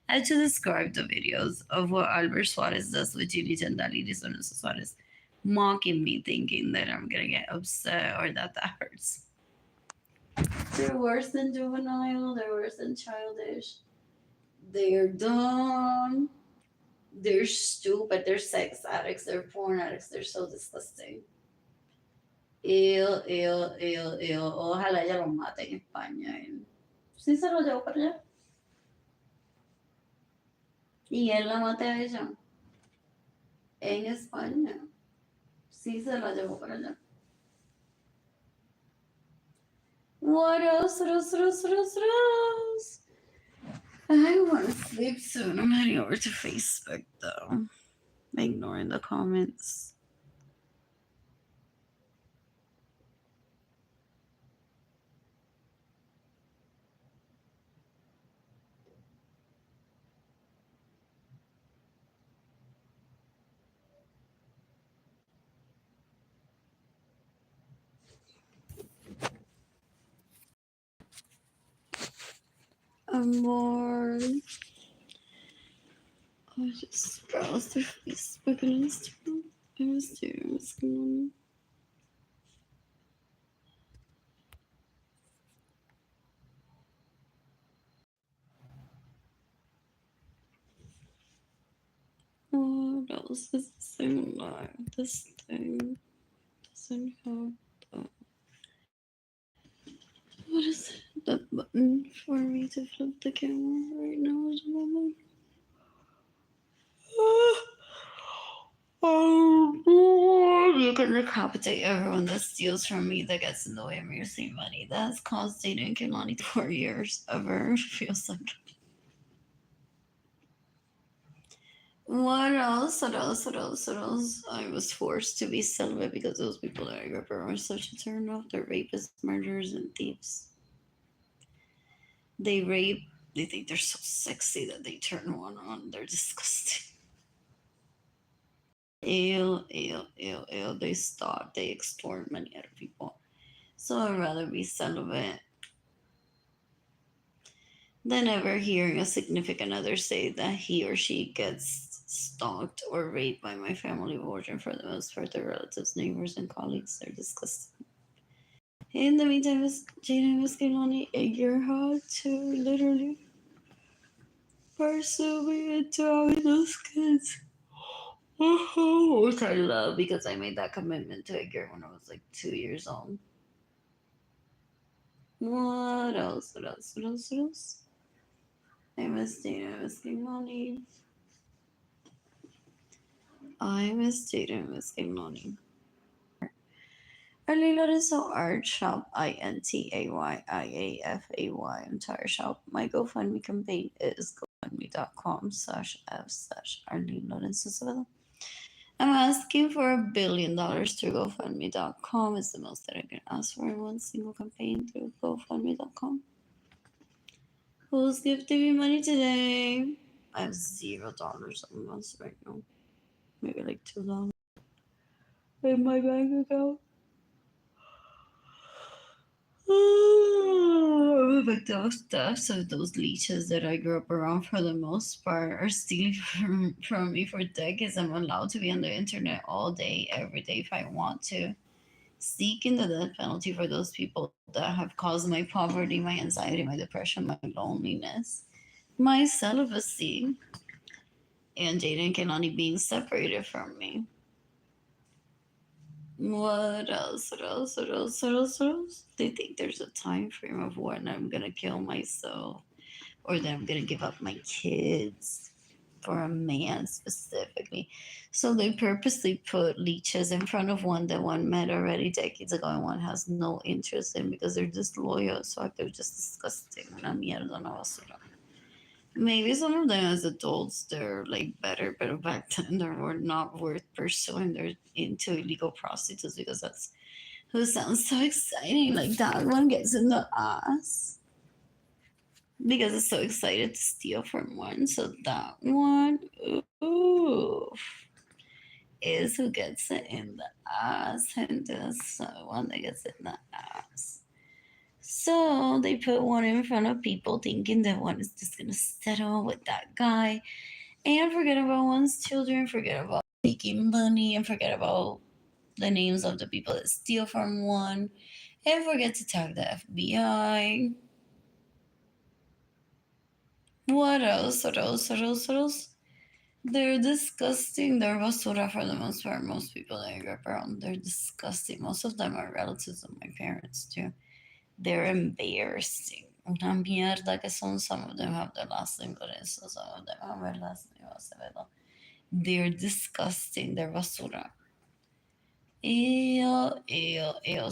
I had to describe the videos of what Albert Suarez does with Gigi Chandalidis and Suarez, mocking me, thinking that I'm gonna get upset or that hurts. They're worse than juvenile, they're worse than childish. They're dumb, they're stupid, they're sex addicts, they're porn addicts, they're so disgusting. Ew, ew, ew, ew. Ojalá ella lo mate en España. Sí se lo llevó para allá. Y él la mate a ella en España. Sí se la llevó para allá. What else? I want to sleep soon. I'm heading over to Facebook though. Ignoring the comments. Amor. I just browsed through Facebook and Instagram. I was doing what's going on. What else is this thing live? This thing doesn't have the. What is that button for me to flip the camera right now? Is one. You can decapitate everyone that steals from me, that gets in the way of me receiving money. That has caused Dana and Kimani 4 years ever. Feels like. What else? I was forced to be celibate because those people that I grew up around were such a turn off. They're rapists, murderers, and thieves. They rape, they think they're so sexy that they turn one on. They're disgusting. Ew. They stalk, they extort money out of people. So I'd rather be celibate than ever hearing a significant other say that he or she gets stalked or raped by my family of origin, for the most part, their relatives, neighbors, and colleagues. They're disgusting. In the meantime, Jane and Kelani Edgar had to literally pursue me into having those kids. Which I love because I made that commitment to Edgar when I was like 2 years old. What else? I miss Dana, I miss Kelani. I miss Dana, I miss Kelani. Arlene Lorenzo Art Shop, INTAYIAFAY, entire shop. My GoFundMe campaign is gofundme.com/f/Arlene Lorenzo Sevilla. I'm asking for $1 billion through GoFundMe.com. Is the most that I can ask for in one single campaign through GoFundMe.com. Who's gifting me money today? I have $0 on us right now. Maybe like $2 in my bank account. But those stuffs of those leeches that I grew up around for the most part are stealing from me for decades. I'm allowed to be on the internet all day, every day if I want to. Seeking the death penalty for those people that have caused my poverty, my anxiety, my depression, my loneliness, my celibacy, and Jaden Kanani being separated from me. What else? What else? What else? What else? What else? They think there's a time frame of when I'm gonna kill myself or that I'm gonna give up my kids for a man specifically. So they purposely put leeches in front of one that one met already decades ago and one has no interest in because they're disloyal. So they're just disgusting. Una mierda, una basura. Maybe some of them as adults they're like better, but back then they were not worth pursuing. They're into illegal prostitutes because that's who sounds so exciting. Like that one gets in the ass because it's so excited to steal from one. So that one, oof, is who gets it in the ass, and this one that gets it in the ass. So they put one in front of people thinking that one is just gonna settle with that guy and forget about one's children, forget about making money, and forget about the names of the people that steal from one, and forget to tag the FBI. What else? What else? What else? What else? They're disgusting. They're basura for the most part. Most people that I grew up around, they're disgusting. Most of them are relatives of my parents too. They're embarrassing. Una mierda que son. Some of them have their last name Lorenzo. Some of them have their last name Acevedo. They're disgusting. They're basura. Ew,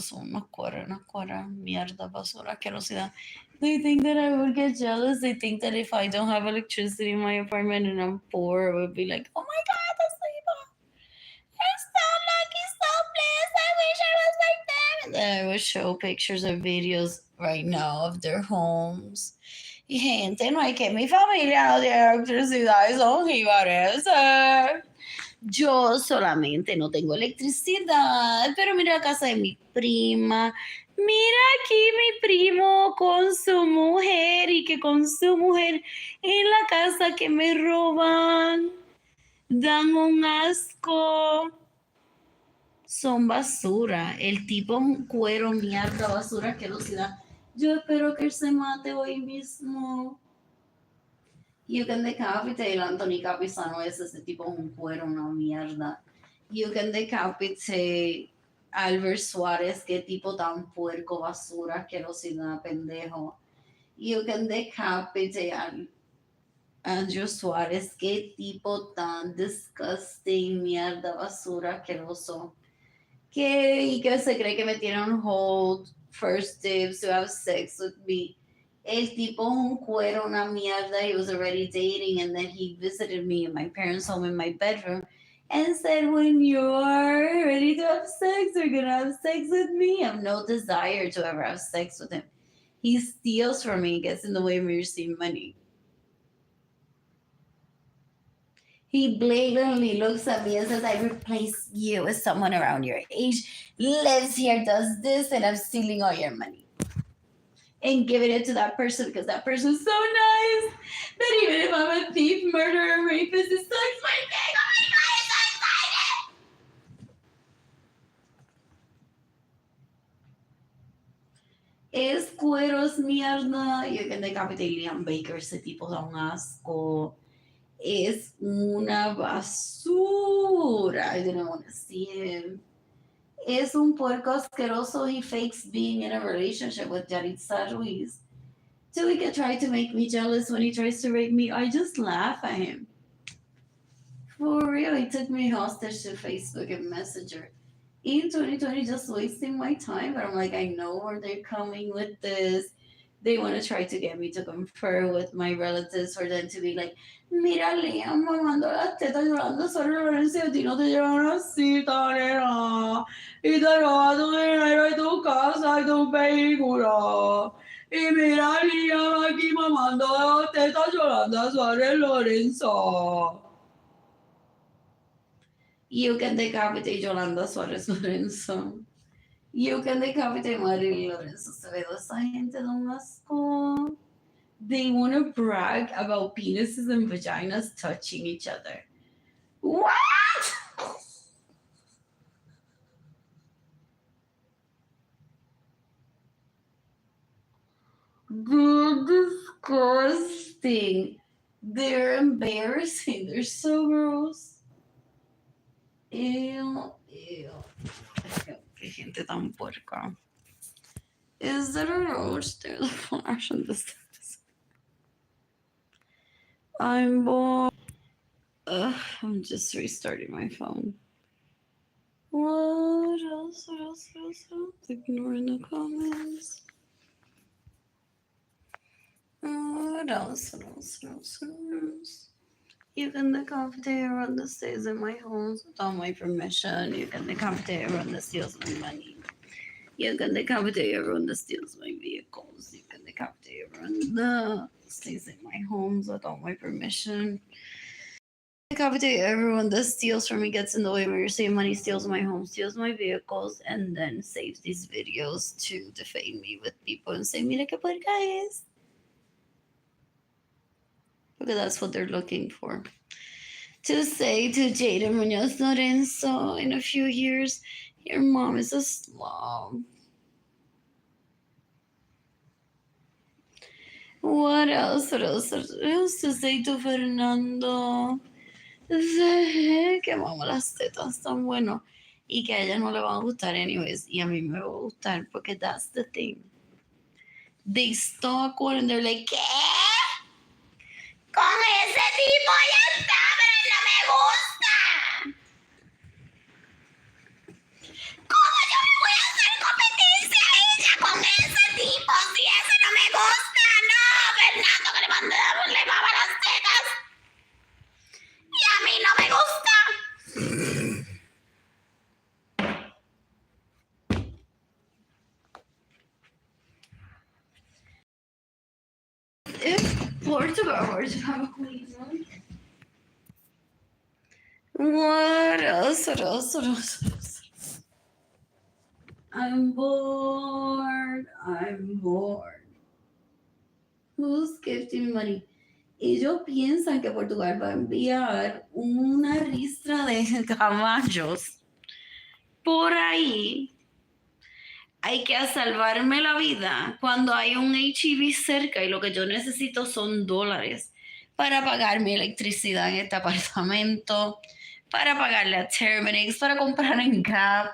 son una cuara, mierda, basura, asquerosidad. They think that I would get jealous. They think that if I don't have electricity in my apartment and I'm poor, I would be like, oh my god, that's people. I'm so lucky, so blessed. I wish I was like them. And then I would show pictures or videos right now of their homes. Y gente, no hay que mi familia no tiene electricidad y son jibares. Yo solamente no tengo electricidad, pero mira la casa de mi prima. Mira aquí mi primo con su mujer y que con su mujer en la casa que me roban. Dan un asco. Son basura. El tipo es un cuero, mierda, basura, asquerosidad. Yo espero que él se mate hoy mismo. You can decapitate Anthony Capisano, ese tipo es un cuero, una mierda. You can decapitate Albert Suárez, qué tipo tan puerco, basura, asquerosidad, pendejo. You can decapitate Andrew Suárez, qué tipo tan disgusting, mierda, basura, asqueroso. Y que se cree que me tiene on hold, first dibs to have sex with me. El tipo un cuero, una mierda. He was already dating, and then he visited me in my parents' home in my bedroom and said, when you're ready to have sex, you're gonna have sex with me. I have no desire to ever have sex with him. He steals from me, gets in the way of me receiving money. He blatantly looks at me and says, I replace you with someone around your age, lives here, does this, and I'm stealing all your money. And giving it to that person because that person's so nice that even if I'm a thief, murderer, rapist, it sucks my dick. Oh my god, I'm so excited! Es cueros mierda. You can decapitate Liam Baker, ese tipo da un asco. Es una basura. I didn't want to see him. Es un puerco asqueroso. He fakes being in a relationship with Yaritza Ruiz. So he can try to make me jealous when he tries to rape me. I just laugh at him. For real, he took me hostage to Facebook and Messenger. In 2020, just wasting my time. But I'm like, I know where they're coming with this. They want to try to get me to confer with my relatives for them to be like, mira, Liam, mamando las tetas llorando sobre Lorenzo y a ti no te llevan una cita, nena. Y te roba tu dinero y tu casa y tu vehículo. Y mira, Liam aquí mamando las tetas llorando sobre Lorenzo. You can decapitate Yolanda Suárez Lorenzo. You can decapitate Marilyn Lorenzo. Se ve esa gente de un asco. They want to brag about penises and vaginas touching each other. What? They're disgusting. They're embarrassing. They're so gross. Ew, ew. Qué gente tan puerca. Is there a roach? There's a flash in this. I'm bored. I'm just restarting my phone. What else? What else? What else? What else? Ignoring the comments. What else? What else? What else? What else? You can decapitate run the stays in my homes without my permission. You can decapitate run the steals my money. You can decapitate everyone that steals my vehicles. You can decapitate everyone that stays in my homes without my permission. Decapitate everyone that steals from me, gets in the way when you're saving money, steals my home, steals my vehicles, and then saves these videos to defame me with people and say, mira que puerca es. Because that's what they're looking for. To say to Jada Munoz Lorenzo in a few years, your mom is a slob. What else? What else? What else to say to Fernando? Que mamá las tetas tan bueno y que a ella no le van a gustar anyways y a mí me va a gustar porque that's the thing. They stalk one and they're like, ¿qué? Con ese tipo ya está, pero él no me gusta. ¿Cómo yo me voy a hacer competencia a ella con ese tipo si ese no me gusta? No, Fernando, que le mama las tetas. Y a mí no me gusta. If Portugal were to have a queen, what else? What else? What else? What else? I'm bored. I'm bored. Who's gifting money? Ellos piensan que Portugal va a enviar una ristra de caballos por ahí. Hay que salvarme la vida cuando hay un HIV cerca y lo que yo necesito son dólares para pagar mi electricidad en este apartamento, para pagarle a Terminix, para comprar en Gap,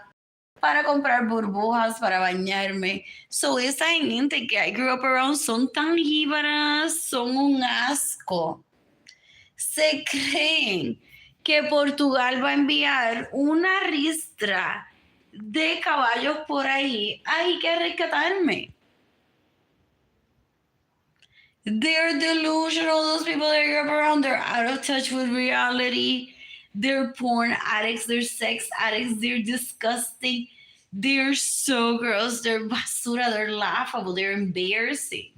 para comprar burbujas para bañarme. So esa gente que I grew up around son tan jíbaras, son un asco. Se creen que Portugal va a enviar una ristra de caballos por ahí. Hay que rescatarme. They're delusional. Those people that I grew up around, they're out of touch with reality. They're porn addicts, they're sex addicts, they're disgusting, they're so gross, they're basura, they're laughable, they're embarrassing.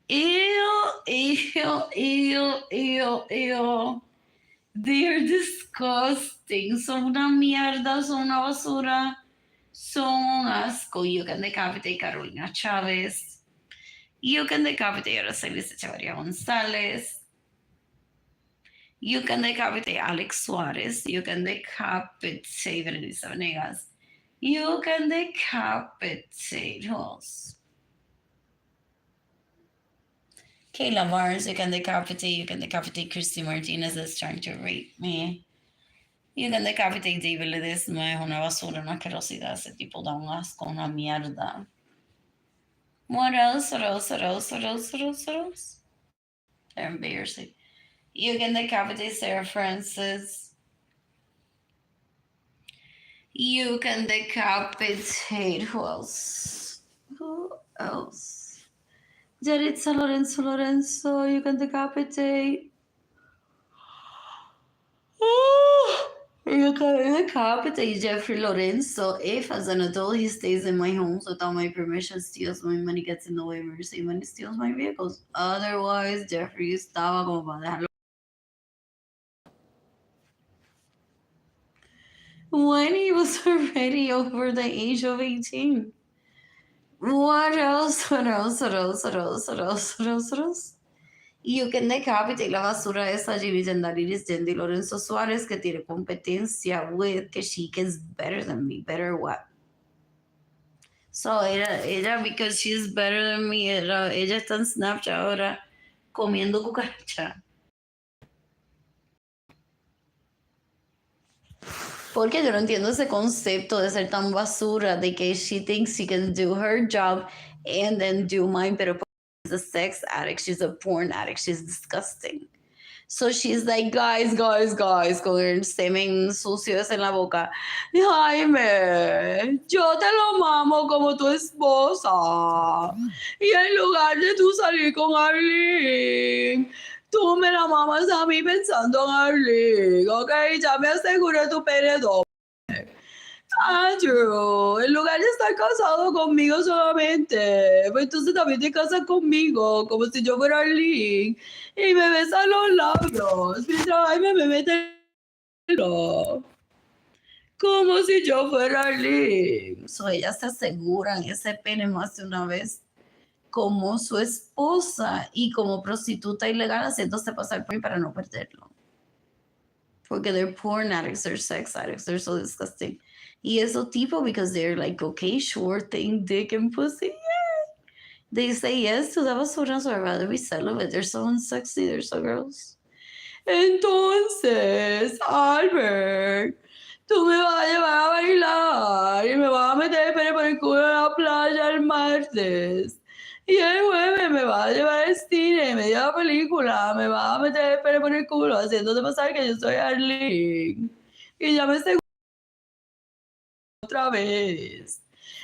Ew, ew, ew, ew, ew. They're disgusting. Son una mierda, son una basura, son un asco. You can decapitate Carolina Chávez. You can decapitate Araceli Echevarría González. You can decapitate Alex Suarez. You can decapitate Berenice Venegas. You can decapitate who else? Kayla Barnes. You can decapitate. You can decapitate Christy Martinez that's trying to rape me. You can decapitate David Ledesma. Es una basura, una asquerosidad. Ese tipo da un asco, una mierda. What else? What else? What else? What else? What else? What else? They're embarrassing. You can decapitate Sarah Francis. You can decapitate who else? Who else? Yaritza Lorenzo, you can decapitate. You can decapitate Jeffrey Lorenzo if, as an adult, he stays in my homes without my permission, steals my money, gets in the way of mercy, and steals my vehicles. Otherwise, Jeffrey estaba como para dejarlo. When he was already over the age of 18. What else? What else? What else? What else? What else? What else? What else? You can decapitate la basura esa Jimmy Jandariris Jendi Lorenzo Suárez que tiene competencia with que she is better than me. Better what? So ella because she's better than me, ella está en Snapchat ahora comiendo cucaracha. Porque yo no entiendo ese concepto de ser tan basura, de que she thinks she can do her job and then do mine, pero she's a sex addict, she's a porn addict, she's disgusting. So she's like, guys, con el semen sucio ese en la boca. Jaime, yo te lo mamo como tu esposa. Y en lugar de tú salir con Arlene, tú me la mamas a mí pensando en Arlene, ¿ok? Ya me aseguré tu pene doble. Andrew, en lugar de estar casado conmigo solamente, pues entonces también te casas conmigo, como si yo fuera Arlene, y me besas los labios, mientras Jaime me mete el dedo, como si yo fuera Arlene. So, ellas se aseguran ese pene más de una vez como su esposa y como prostituta ilegal haciéndose pasar por mí para no perderlo. Porque they're porn addicts, they're sex addicts, they're so disgusting. Y esos tipos, because they're like, okay, sure thing, dick and pussy, yeah. They say yes to that basura, so I'd rather be celibate. They're so unsexy, they're so gross. Entonces, Albert, tú me vas a llevar a bailar y me vas a meter pene por el culo en la playa el martes. Y el jueves me vas a llevar al cine, media película, me vas a meter pene por el culo haciéndote pasar que yo soy Arlene. Y ya me seguro otra vez.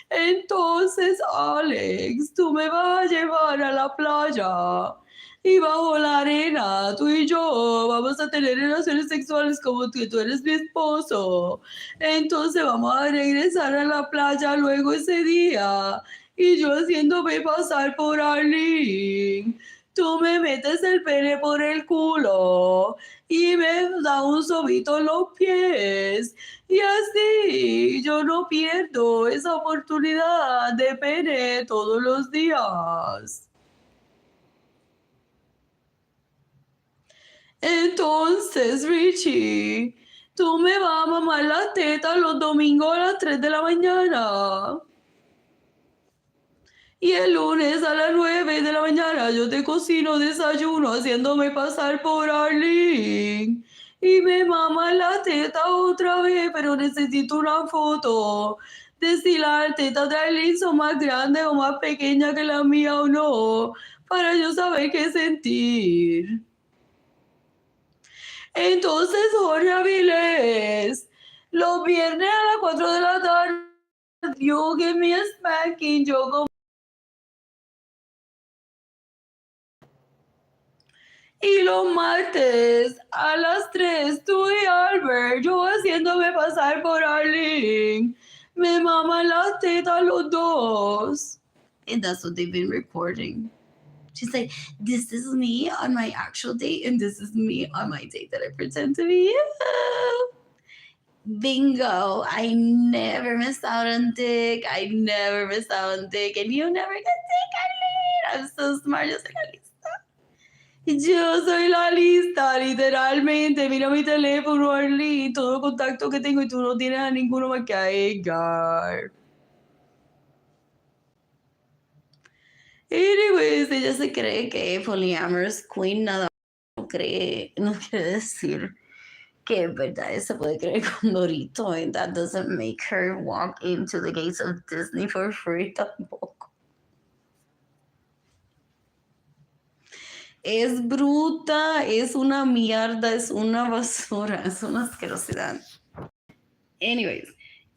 Entonces, Alex, tú me vas a llevar a la playa y bajo la arena, tú y yo vamos a tener relaciones sexuales como que tú eres mi esposo. Entonces vamos a regresar a la playa luego ese día y yo haciéndome pasar por Arlene. Tú me metes el pene por el culo y me da un sobito en los pies. Y así yo no pierdo esa oportunidad de pene todos los días. Entonces, Richie, tú me vas a mamar la teta los domingos a las 3 de la mañana. Y el lunes a las 9 de la mañana yo te cocino desayuno haciéndome pasar por Arlene. Y me mama la teta otra vez, pero necesito una foto de si las tetas de Arlene son más grandes o más pequeñas que la mía o no, para yo saber qué sentir. Entonces, Jorge Avilés, los viernes a las 4 de la tarde, you give me a spanking, yo como... Y los martes a las 3, tú y Albert, yo haciéndome pasar por Arlene. Me maman las tetas los dos. And that's what they've been recording. She's like, this is me on my actual date, and this is me on my date that I pretend to be you. Bingo. I never missed out on dick. I never missed out on dick. And you never get dick, Arlene. I'm so smart, just like Arlene. Yo soy la lista, literalmente. Mira mi teléfono, Arlene, todo el contacto que tengo y tú no tienes a ninguno más que a Edgar. Anyways, ella se cree que polyamorous queen, nada no quiere decir que en verdad se puede creer con Dorito, and that doesn't make her walk into the gates of Disney for free tampoco. Es bruta, es una mierda, es una basura, es una asquerosidad. Anyways,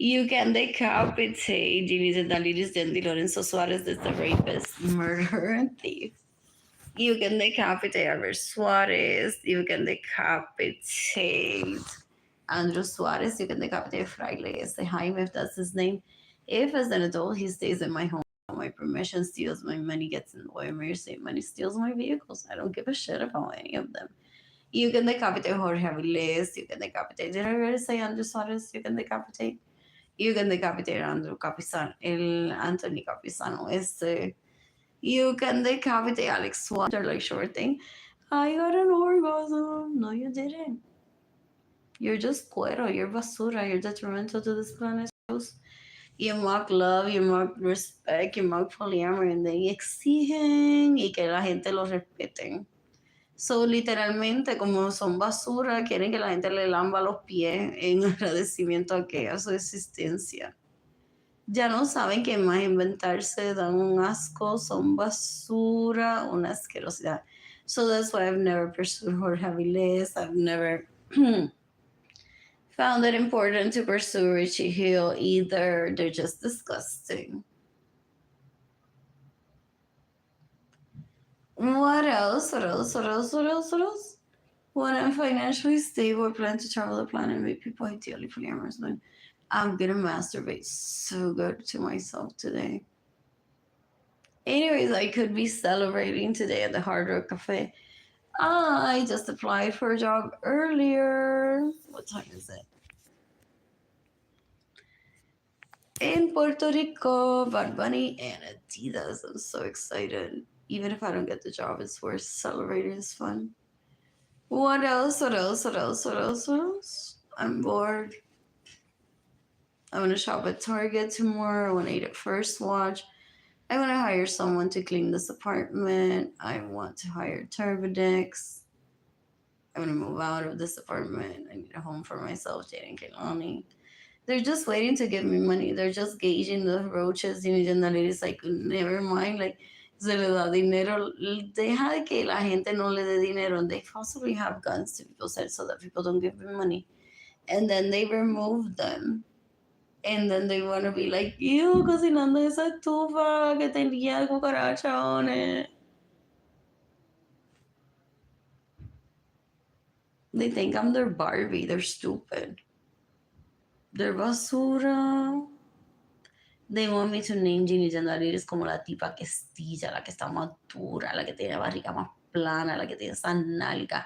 You can decapitate Ginny Zendaliris, Jendy Lorenzo Suarez, that's the rapist, murderer, and thief. You can decapitate Albert Suarez. You can decapitate Andrew Suarez. You can decapitate Fraile Este Jaime, if that's his name. If as an adult he stays in my home, my permission, steals my money, gets in the way of my state money, steals my vehicles. I don't give a shit about any of them. You can decapitate Jorge Aviles. You can decapitate. Did I already say Andrew Suarez? You can decapitate. You can decapitate Andrew Capisan, el Anthony Capisano. You can decapitate Alex Swan. They're like short thing. I got an orgasm. No, you didn't. You're just cuero. You're basura. You're detrimental to this planet. You mock love, you mock respect, you mock polyamory, and then exigen y que la gente lo respeten. So, literalmente, como son basura, quieren que la gente le lamba los pies en agradecimiento a que a su existencia. Ya no saben qué más inventarse, dan un asco, son basura, una asquerosidad. So that's why I've never pursued Jorge Avilés. I've never found it important to pursue Richie Hill either. They're just disgusting. What else? What else? What else? What else? What else? When I'm financially stable, I plan to travel the planet and meet people ideally polyamorous. I'm gonna masturbate so good to myself today. Anyways, I could be celebrating today at the Hard Rock Cafe. I just applied for a job earlier. What time is it? In Puerto Rico, Bad Bunny and Adidas. I'm so excited. Even if I don't get the job, it's worth celebrating. It's fun. What else? What else? What else? What else? What else? I'm bored. I want to shop at Target tomorrow. I want to eat at First Watch. I want to hire someone to clean this apartment. I want to hire Turbidex. I want to move out of this apartment. I need a home for myself, Jade and Kehlani. They're just waiting to give me money. They're just gauging the roaches. Y the lady's like, never mind. Like, se le da dinero. Deja de que la gente no le dé dinero. And they possibly have guns to people said so that people don't give them money. And then they remove them. And then they want to be like, ew, cocinando esa estufa que tenía cucaracha on it. They think I'm their Barbie. They're stupid. They're basura. They want me to name Ginny Jandaliris como la tipa que estilla, la que está más dura, la que tiene la barriga más plana, la que tiene esa nalga,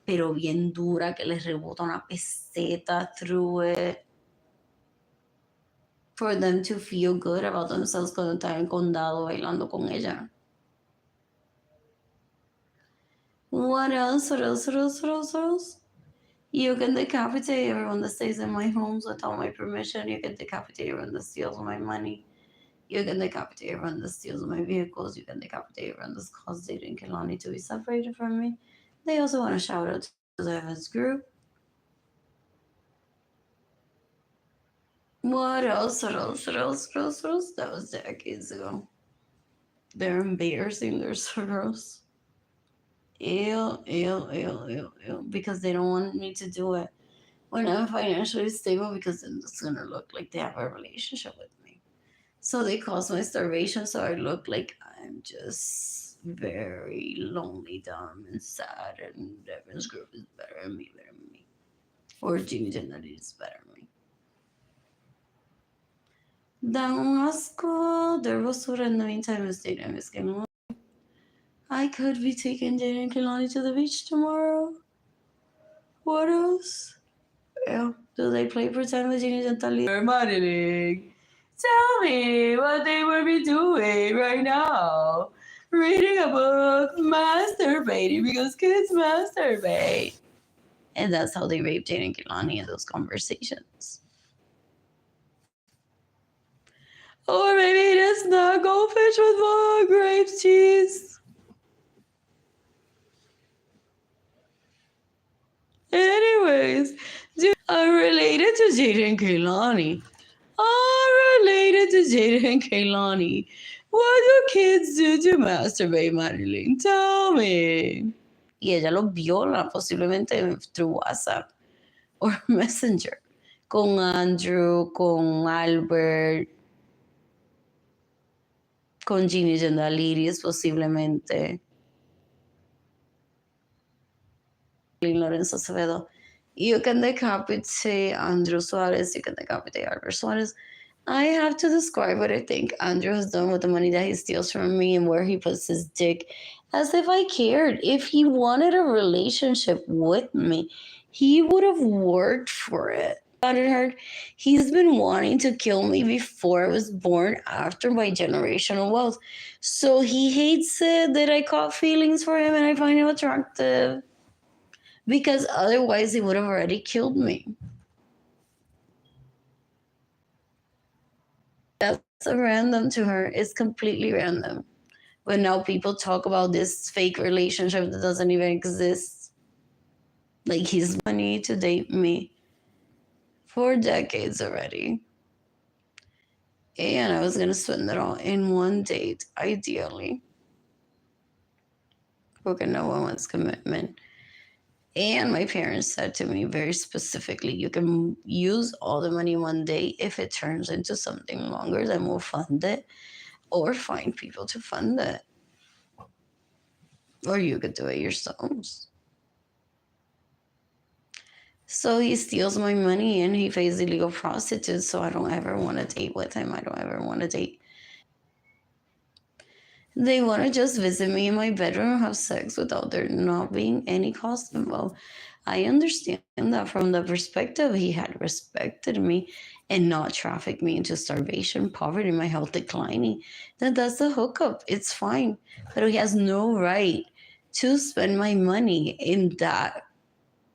pero bien dura, que les rebota una peseta through it. For them to feel good about themselves cuando están en condado bailando con ella. What else? What else? What else? What else? What else? You can decapitate everyone that stays in my homes without my permission. You can decapitate everyone that steals my money. You can decapitate everyone that steals my vehicles. You can decapitate everyone that's caused Jade and Kehlani to be separated from me. They also want to shout out to the Evans group. What else? What else? What else? What else? What else? That was decades ago. They're embarrassing. They're so gross. Ew, ew, ew, ew, ew. Because they don't want me to do it when I'm financially stable, because then it's going to look like they have a relationship with me. So they cause my starvation, so I look like I'm just very lonely, dumb, and sad, and Devin's group is better than me, Or Jimmy Jannetty is better than me. Dan un asco. They're basura. In the meantime, it's daytime. It's getting long. I could be taking Jade and Kehlani to the beach tomorrow. What else? Yeah. Do they play pretend with Ginny Gentili? They're modeling. Tell me what they would be doing right now. Reading a book, masturbating, because kids masturbate. And that's how they rape Jade and Kehlani in those conversations. Or maybe just not go fish with more grapes cheese. Anyways, I'm related to Jade and Kehlani. I'm related to Jade and Kehlani. What do kids do to masturbate, Marilyn? Tell me. Y ella lo viola posiblemente through WhatsApp or Messenger con Andrew, con Albert, con Ginny Gendaliris posiblemente, Arlene Lorenzo Acevedo. You can decapitate Andrew Suarez, you can decapitate Albert Suarez. I have to describe what I think Andrew has done with the money that he steals from me and where he puts his dick, as if I cared. If he wanted a relationship with me, he would have worked for it. Got it hurt. He's been wanting to kill me before I was born, after my generational wealth. So he hates it that I caught feelings for him and I find him attractive. Because otherwise he would have already killed me. That's a random to her. It's completely random. But now people talk about this fake relationship that doesn't even exist. Like he's money to date me for decades already. And I was gonna spend it all in one date, ideally. Because no one wants commitment. And my parents said to me very specifically, you can use all the money one day. If it turns into something longer, then we'll fund it. Or find people to fund it. Or you could do it yourselves. So he steals my money and he pays illegal prostitutes, so I don't ever want to date with him. I don't ever want to date. They want to just visit me in my bedroom and have sex without there not being any cost involved. I understand that from the perspective he had respected me and not trafficked me into starvation, poverty, my health declining. That's a hookup. It's fine. But he has no right to spend my money in that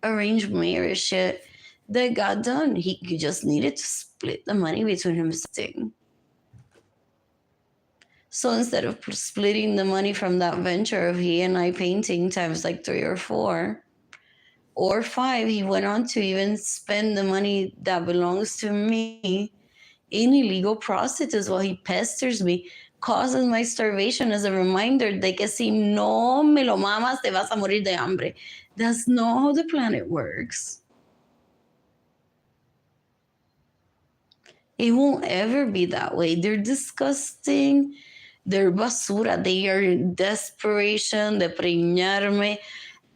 arranged marriage shit that got done. He just needed to split the money between him and Sting. So instead of splitting the money from that venture of he and I painting times like 3 or 4 or 5, he went on to even spend the money that belongs to me in illegal prostitutes while he pesters me, causes my starvation as a reminder de que si no me lo mamas te vas a morir de hambre. That's not how the planet works. It won't ever be that way. They're disgusting. They're basura. They are in desperation de preñarme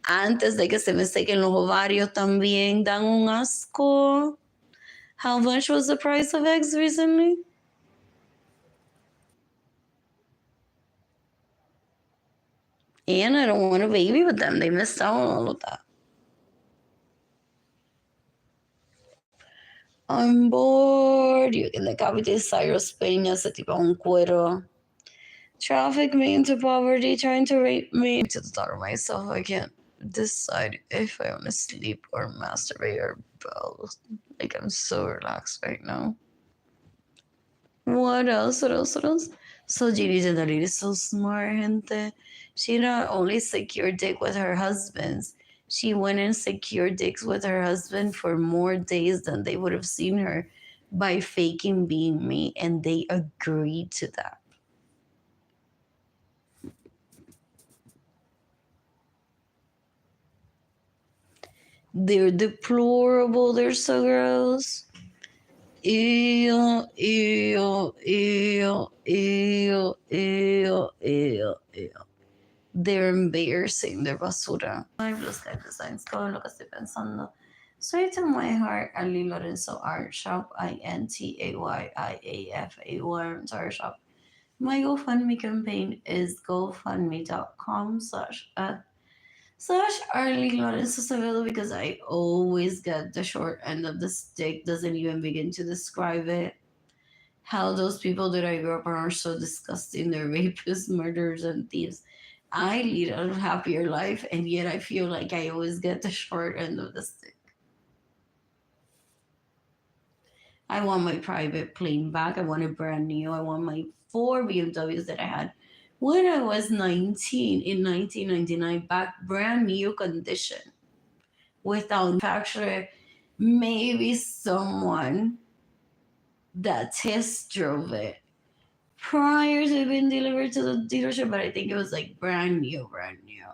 antes de que se me sequen los ovarios también. Dan un asco. How much was the price of eggs recently? And I don't want a baby with them. They missed out on all of that. I'm bored. You can decapitate Cyrus Peña, ese tipo un cuero. Traffic me into poverty, trying to rape me. To the thought of myself, I can't decide if I want to sleep or masturbate or both. Like, I'm so relaxed right now. What else? What else? What else? So Gigi Jadalid is so smart, gente. She not only secured dick with her husbands, she went and secured dicks with her husband for more days than they would have seen her by faking being me, and they agreed to that. They're deplorable. They're so gross. Ew, ew, ew, ew, ew, ew, ew. They're embarrassing. They're basura. Ay, los sky designs, todo lo que estoy pensando. Straight to my heart, Arlene Lorenzo Art Shop, INTAYIAFAY Art Shop. My GoFundMe campaign is gofundme.com/Arlene Lorenzo Acevedo, because I always get the short end of the stick. Doesn't even begin to describe it. How those people that I grew up around are so disgusting. They're rapists, murderers, and thieves. I lead a happier life, and yet I feel like I always get the short end of the stick. I want my private plane back. I want it brand new. I want my 4 BMWs that I had when I was 19 in 1999, back brand new condition, without manufacturer. Maybe someone that test drove it prior to being delivered to the dealership, but I think it was like brand new, brand new.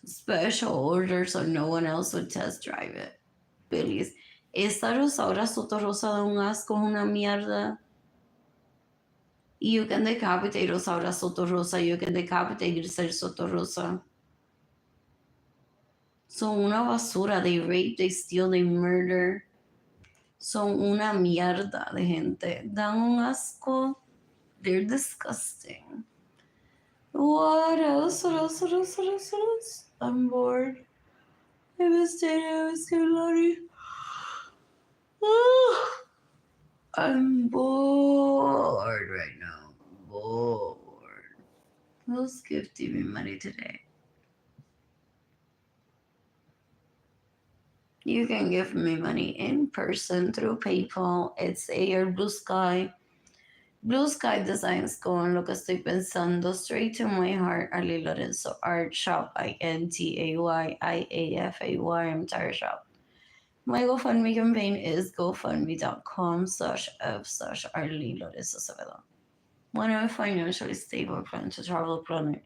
special order so no one else would test drive it. Please. Esta rosaura sotorosa de un asco es una mierda. You can decapitate rosaura sotorosa, you can decapitate griser sotorosa. Son una basura, they rape, they steal, they murder. Son una mierda de gente. Dan un asco. They're disgusting. What else? What else? What else? What else? What else? I'm bored. I miss Dana. I miss Lottie. I'm bored right now. Bored. Who's gifting me money today? You can give me money in person through PayPal. It's Air Blue Sky. Blue Sky Designs con lo que estoy pensando. Straight to my heart. Arlene Lorenzo Art Shop. INTAYIAFAY. Entire shop. My GoFundMe campaign is gofundme.com/f/Arlene Lorenzo Acevedo. When I'm financially stable, plan to travel planet.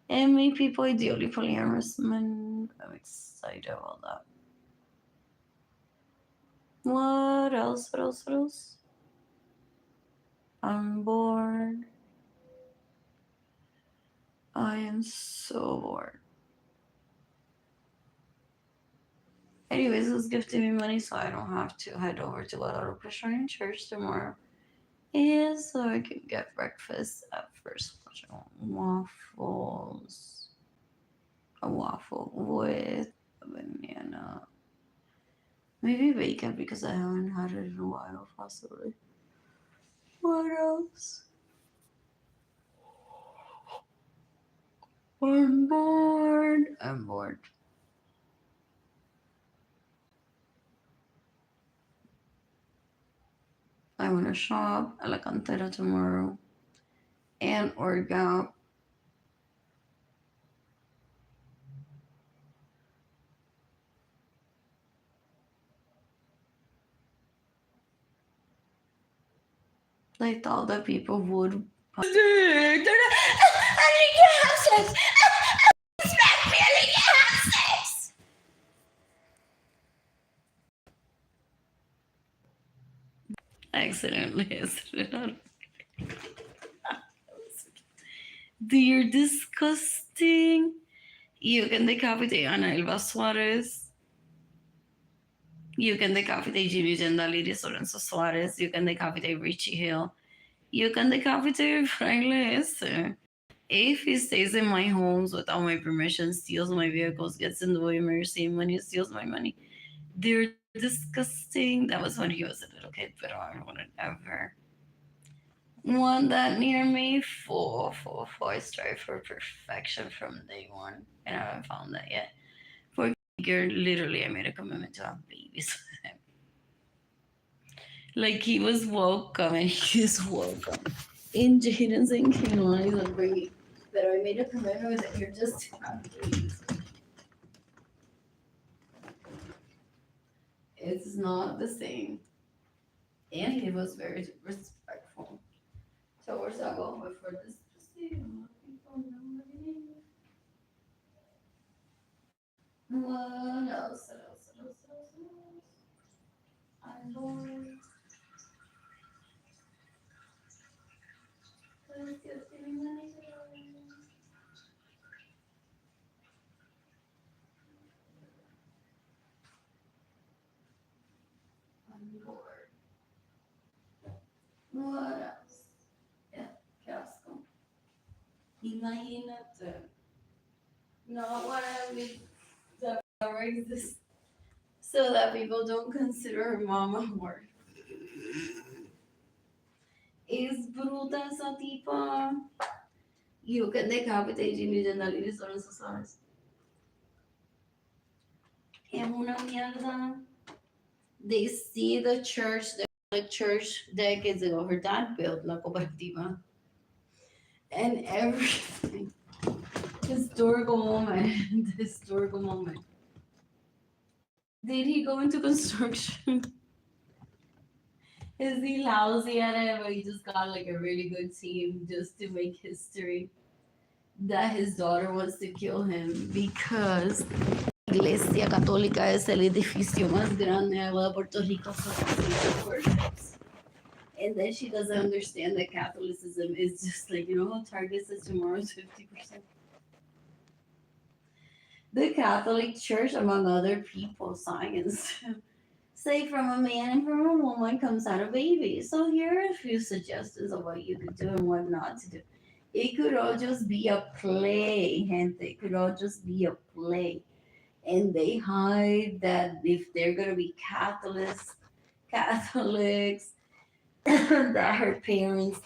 And meet people ideally polyamorous men. I'm excited about that. What else? What else? What else? I'm bored. I am so bored. Anyways, who's gifting me money so I don't have to head over to Guadalupe Presbyterian Church tomorrow. And so I can get breakfast at First waffles. A waffle with a banana. Maybe bacon because I haven't had it in a while, possibly. What else? I'm bored. I'm bored. I want to shop at La Cantera tomorrow and work out. I thought that people would. Dude, I need to have sex. Smack me, I need to have sex. Accidentally. They're disgusting. You can decapitate Ana Elba Suarez. You can decapitate Jimmy Gendaliris Lorenzo Suarez. You can decapitate Richie Hill. You can decapitate Fraile Esse. If he stays in my homes without my permission, steals my vehicles, gets in the way of mercy money, steals my money, they're disgusting. That was when he was a little kid, but I wouldn't ever want that near me. Full. I strive for perfection from day one, and I haven't found that yet. For girl, literally, I made a commitment to have babies with him. Like he was welcome, and he is welcome. In Jaden's and Keon's upbringing, but I made a commitment with him just to have babies. It's not the same. And he was very respectful towards our goal before this proceeding. What else? I'm bored. Let's get feeling money today. I'm bored. What else? Yeah, qué asco. Imagínate. Not what I mean that exists so that people don't consider her mama more. Es bruta esa tipa. You can decapitate Jimmy Gendaliris on sus horas. Es una mierda. They see the church decades ago. Her dad built La Cooperativa. And everything. Historical moment. Historical moment. Did he go into construction? Is he lousy at it, but he just got like a really good team just to make history? that his daughter wants to kill him because Iglesia Católica es el edificio más grande de Puerto Rico for worships. And then she doesn't understand that Catholicism is just like, you know how Target says tomorrow is 50%? The Catholic Church, among other people, science, say from a man and from a woman comes out a baby. So here are a few suggestions of what you could do and what not to do. It could all just be a play, gente. It could all just be a play. And they hide that if they're gonna be Catholics, that her parents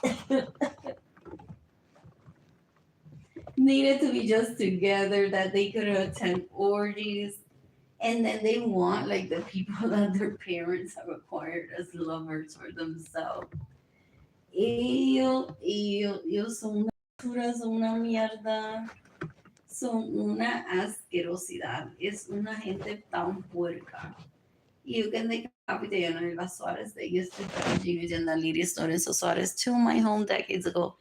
needed to be just together, that they could attend orgies, and then they want like the people that their parents have acquired as lovers for themselves. Ellos son una basura, son una mierda, son una asquerosidad. Es una gente tan puerca. You can decapitate on las Suárez. They used to come Gino and Liris Lorenzo Suárez to my home decades ago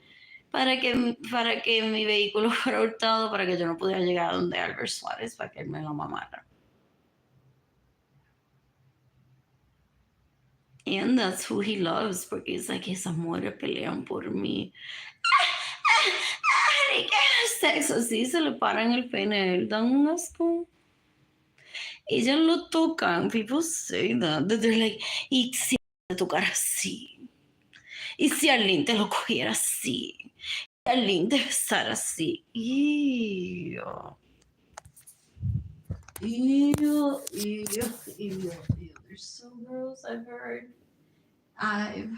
para que mi vehículo fuera hurtado, para que yo no pudiera llegar a donde Albert Suárez, para que él me lo mamara. And that's who he loves, porque es like, esas mujeres pelean por mí. Ay, qué sexo, sí, se le paran el pene, dan un asco. Ellas lo tocan, people say that they're like, y si te tocara así, y si Arlene te lo cogiera así, y Arlene te besara así. Ew. Ew, ew, ew, ew. They're so gross, I've heard. They're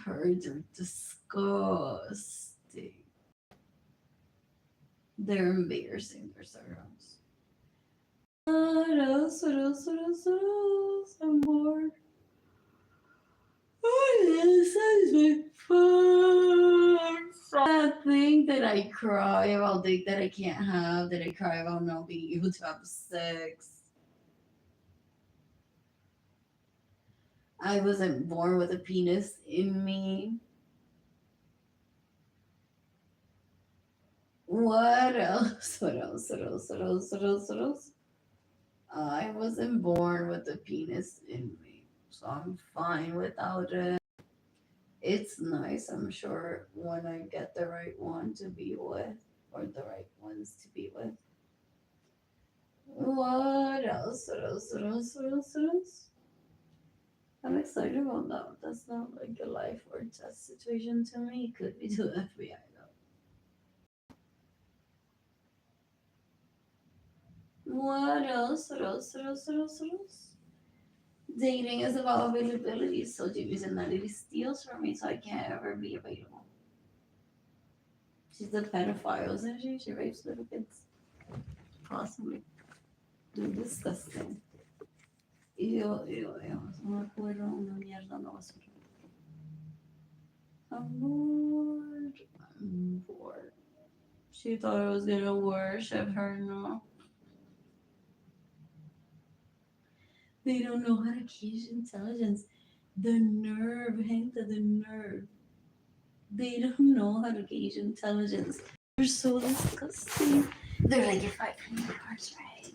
disgusting. They're embarrassing themselves. What else? What else? What else? What else? I'm bored. Oh, this has been fun. That thing that I cry about, thing that I can't have, that I cry about not being able to have sex. I wasn't born with a penis in me. What else? What else? What else? What else? What else? What else? I wasn't born with a penis in me, so I'm fine without it. It's nice, I'm sure, when I get the right one to be with, or the right ones to be with. What else? What else? What else? What else? What else? I'm excited about that. That's not like a life or test situation to me. It could be to the FBI though. What else? What else? What else? What else? What else? Dating is about availability, so Jimmy's and Natalie steals from me, so I can't ever be available. She's a pedophile, isn't she? She rapes little kids. Possibly. Do disgusting. Ew, ew, ew. Una cuero, una mierda, una basura. I'm bored. I'm bored. She thought I was gonna worship her, no. They don't know how to gauge intelligence. The nerve, gente, the nerve. They don't know how to gauge intelligence. They're so disgusting. They're like, if I play my cards right,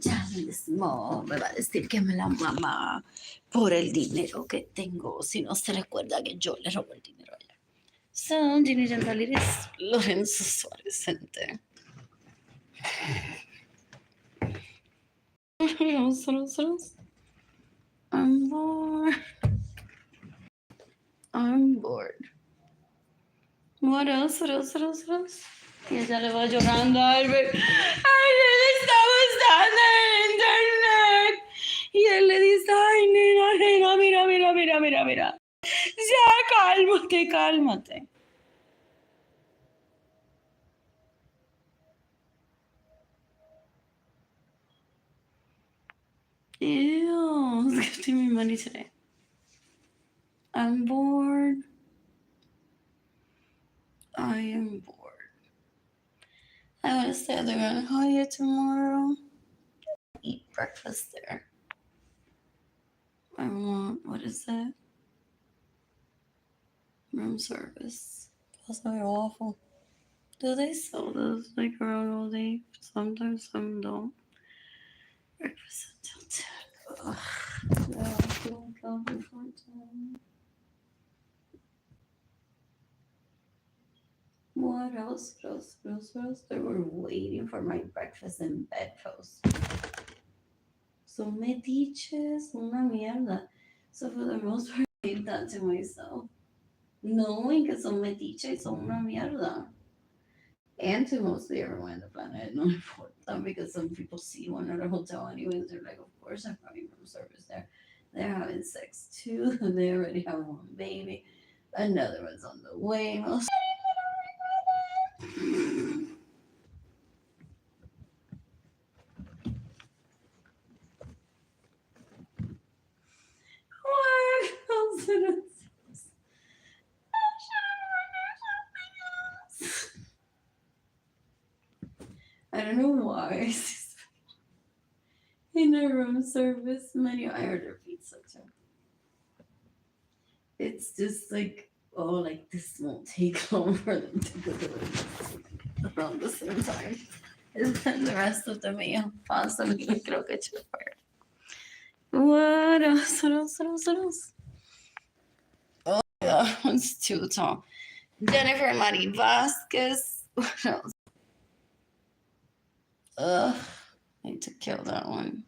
Jasmine Small me va a decir que me la mamá por el dinero que tengo, si no se recuerda que yo le robo el dinero a ella. So, Ginny Gentaliris, Lorenzo Suárez, gente. I'm bored. I'm bored. What else? What else? What else? What else? Y ella le va llorando a Albert. Ay, él está buscando en internet. Y él le dice, ay, nena, nena, mira, mira, mira, mira, mira. Ya, cálmate, cálmate. Ew, it's giving me money today. I'm bored. I am bored. I want to stay at the Grand Hyatt tomorrow. Eat breakfast there. I want, what is that? Room service. That's very awful. Do they sell those like around all day? Sometimes some don't. Breakfast until 10. Ugh. Yeah, don't kill me for time. What else? What else? What else? What else? They were waiting for my breakfast in bed post. Son metiches, una mierda. So for the most part, I gave that to myself. Knowing que son metiches, son una mierda. And to mostly everyone on the planet, no importa, because some people see one at a hotel anyways. They're like, of course I'm having room service there. They're having sex too. They already have one baby. Another one's on the way. What else? I don't know why. In a room service menu, I ordered pizza too. It's just like, oh, like this won't take long for them to deliver around the same time. And then the rest of the meal, pasta, me creo que chupar. What else? What else? What else? What else? Oh, yeah, it's too tall. Jennifer Mari Vasquez. What else? Ugh, I need to kill that one.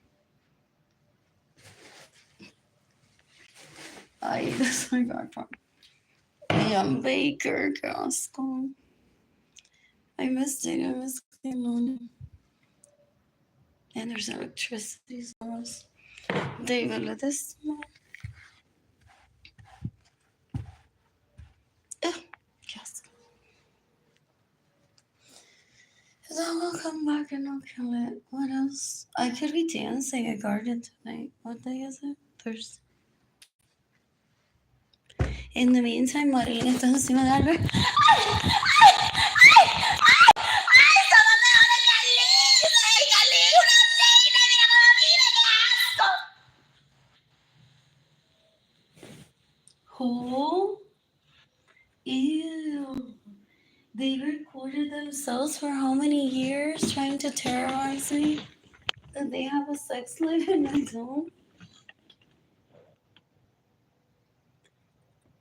Ay, that's my god part. Ian Baker, Gascon. I missed it. I missed it. And there's electricity source. David Ledesma. Yes. Then we'll come back and I'll kill it. What else? I could be dancing at Garden tonight. What day is it? Thursday. In the meantime, Marina está encima de Albert. Who? Ew. They recorded themselves for how many years trying to terrorize me? That they have a sex life and I don't?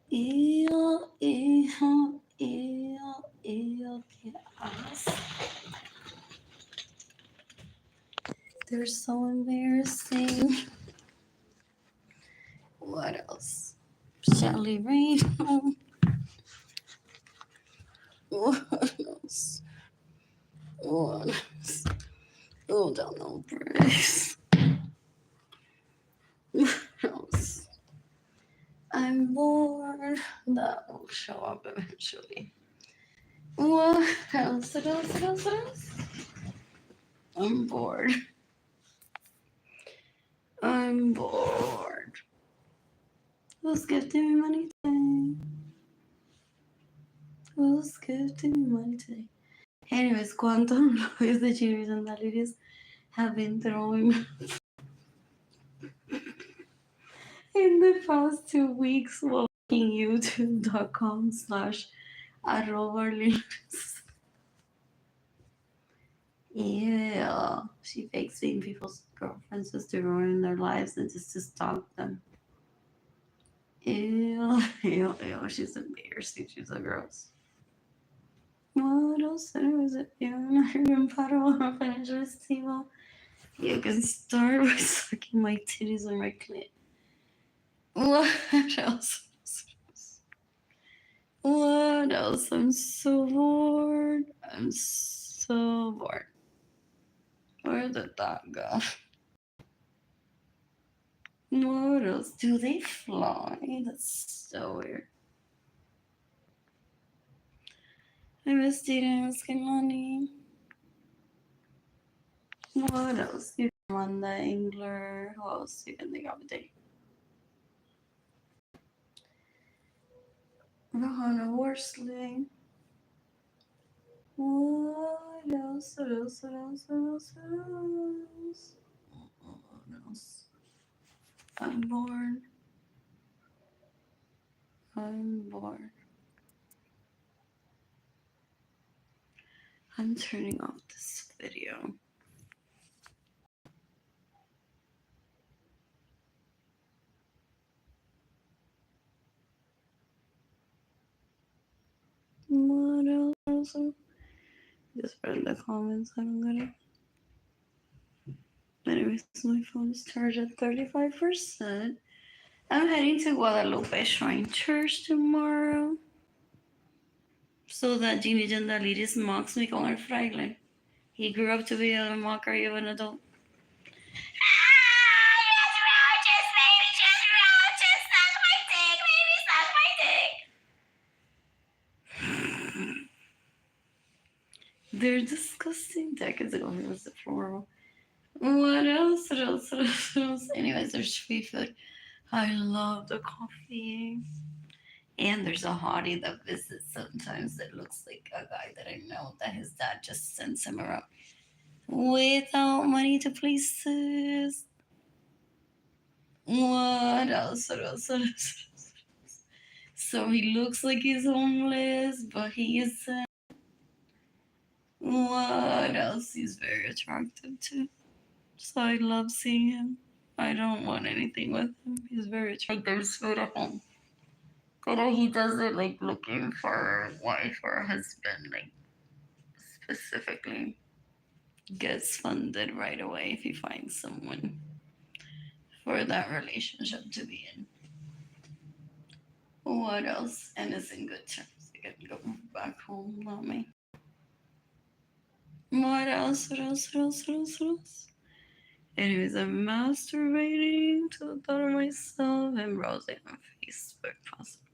Ew, ew, ew, ew, qué asco. They're so embarrassing. What else? Shelly Rain. What else? What else? Oh, don't know, Bruce. What else? I'm bored. That will show up eventually. What else? What else? What else? What else? I'm bored. I'm bored. Who's gifting me money today? Who's gifting me money today? Anyways, ¿cuántos novios de Chiri's and Daliris have been throwing in the past 2 weeks? Walking youtube.com/Arlene. Yeah, she fakes being people's girlfriends just to ruin their lives and just to stalk them. Ew, ew, ew, she's embarrassing. She's a gross. What else is it? You're not even part of a financial stable. You can start by sucking my titties on my clit. What else? What else? I'm so bored. I'm so bored. Where did that go? What else? Do they fly? That's so weird. I miss dating, asking money. What else? You can run the Angler. Who else you can think of today? Rohanna Worsley. What else? What else? What else? What else? What else? What else? I'm bored. I'm bored. I'm turning off this video. What else? Just read the comments. I don't get it. Anyways, my phone is charged at 35%. I'm heading to Guadalupe Shrine Church tomorrow so that Genie Jandalidis mocks me con el fraile. He grew up to be a mockery of an adult. Just roaches, baby, just roaches. Suck my dick, baby, suck my dick. They're disgusting. Decades ago, he was deplorable. What else? What else? What else? What else? Anyways, there's free food. I love the coffee. And there's a hottie that visits sometimes that looks like a guy that I know that his dad just sends him around without money to places. What else? What else? What else? So he looks like he's homeless, but he isn't. What else? He's very attractive too. So I love seeing him. I don't want anything with him. He's very attractive. There's food at home. But he does it like looking for a wife or a husband, like specifically. Gets funded right away if he finds someone for that relationship to be in. What else? And is in good terms. I can go back home, not me. What else? What else? What else? What else? What else? Anyways, I'm masturbating to the thought of myself and browsing on Facebook, possibly.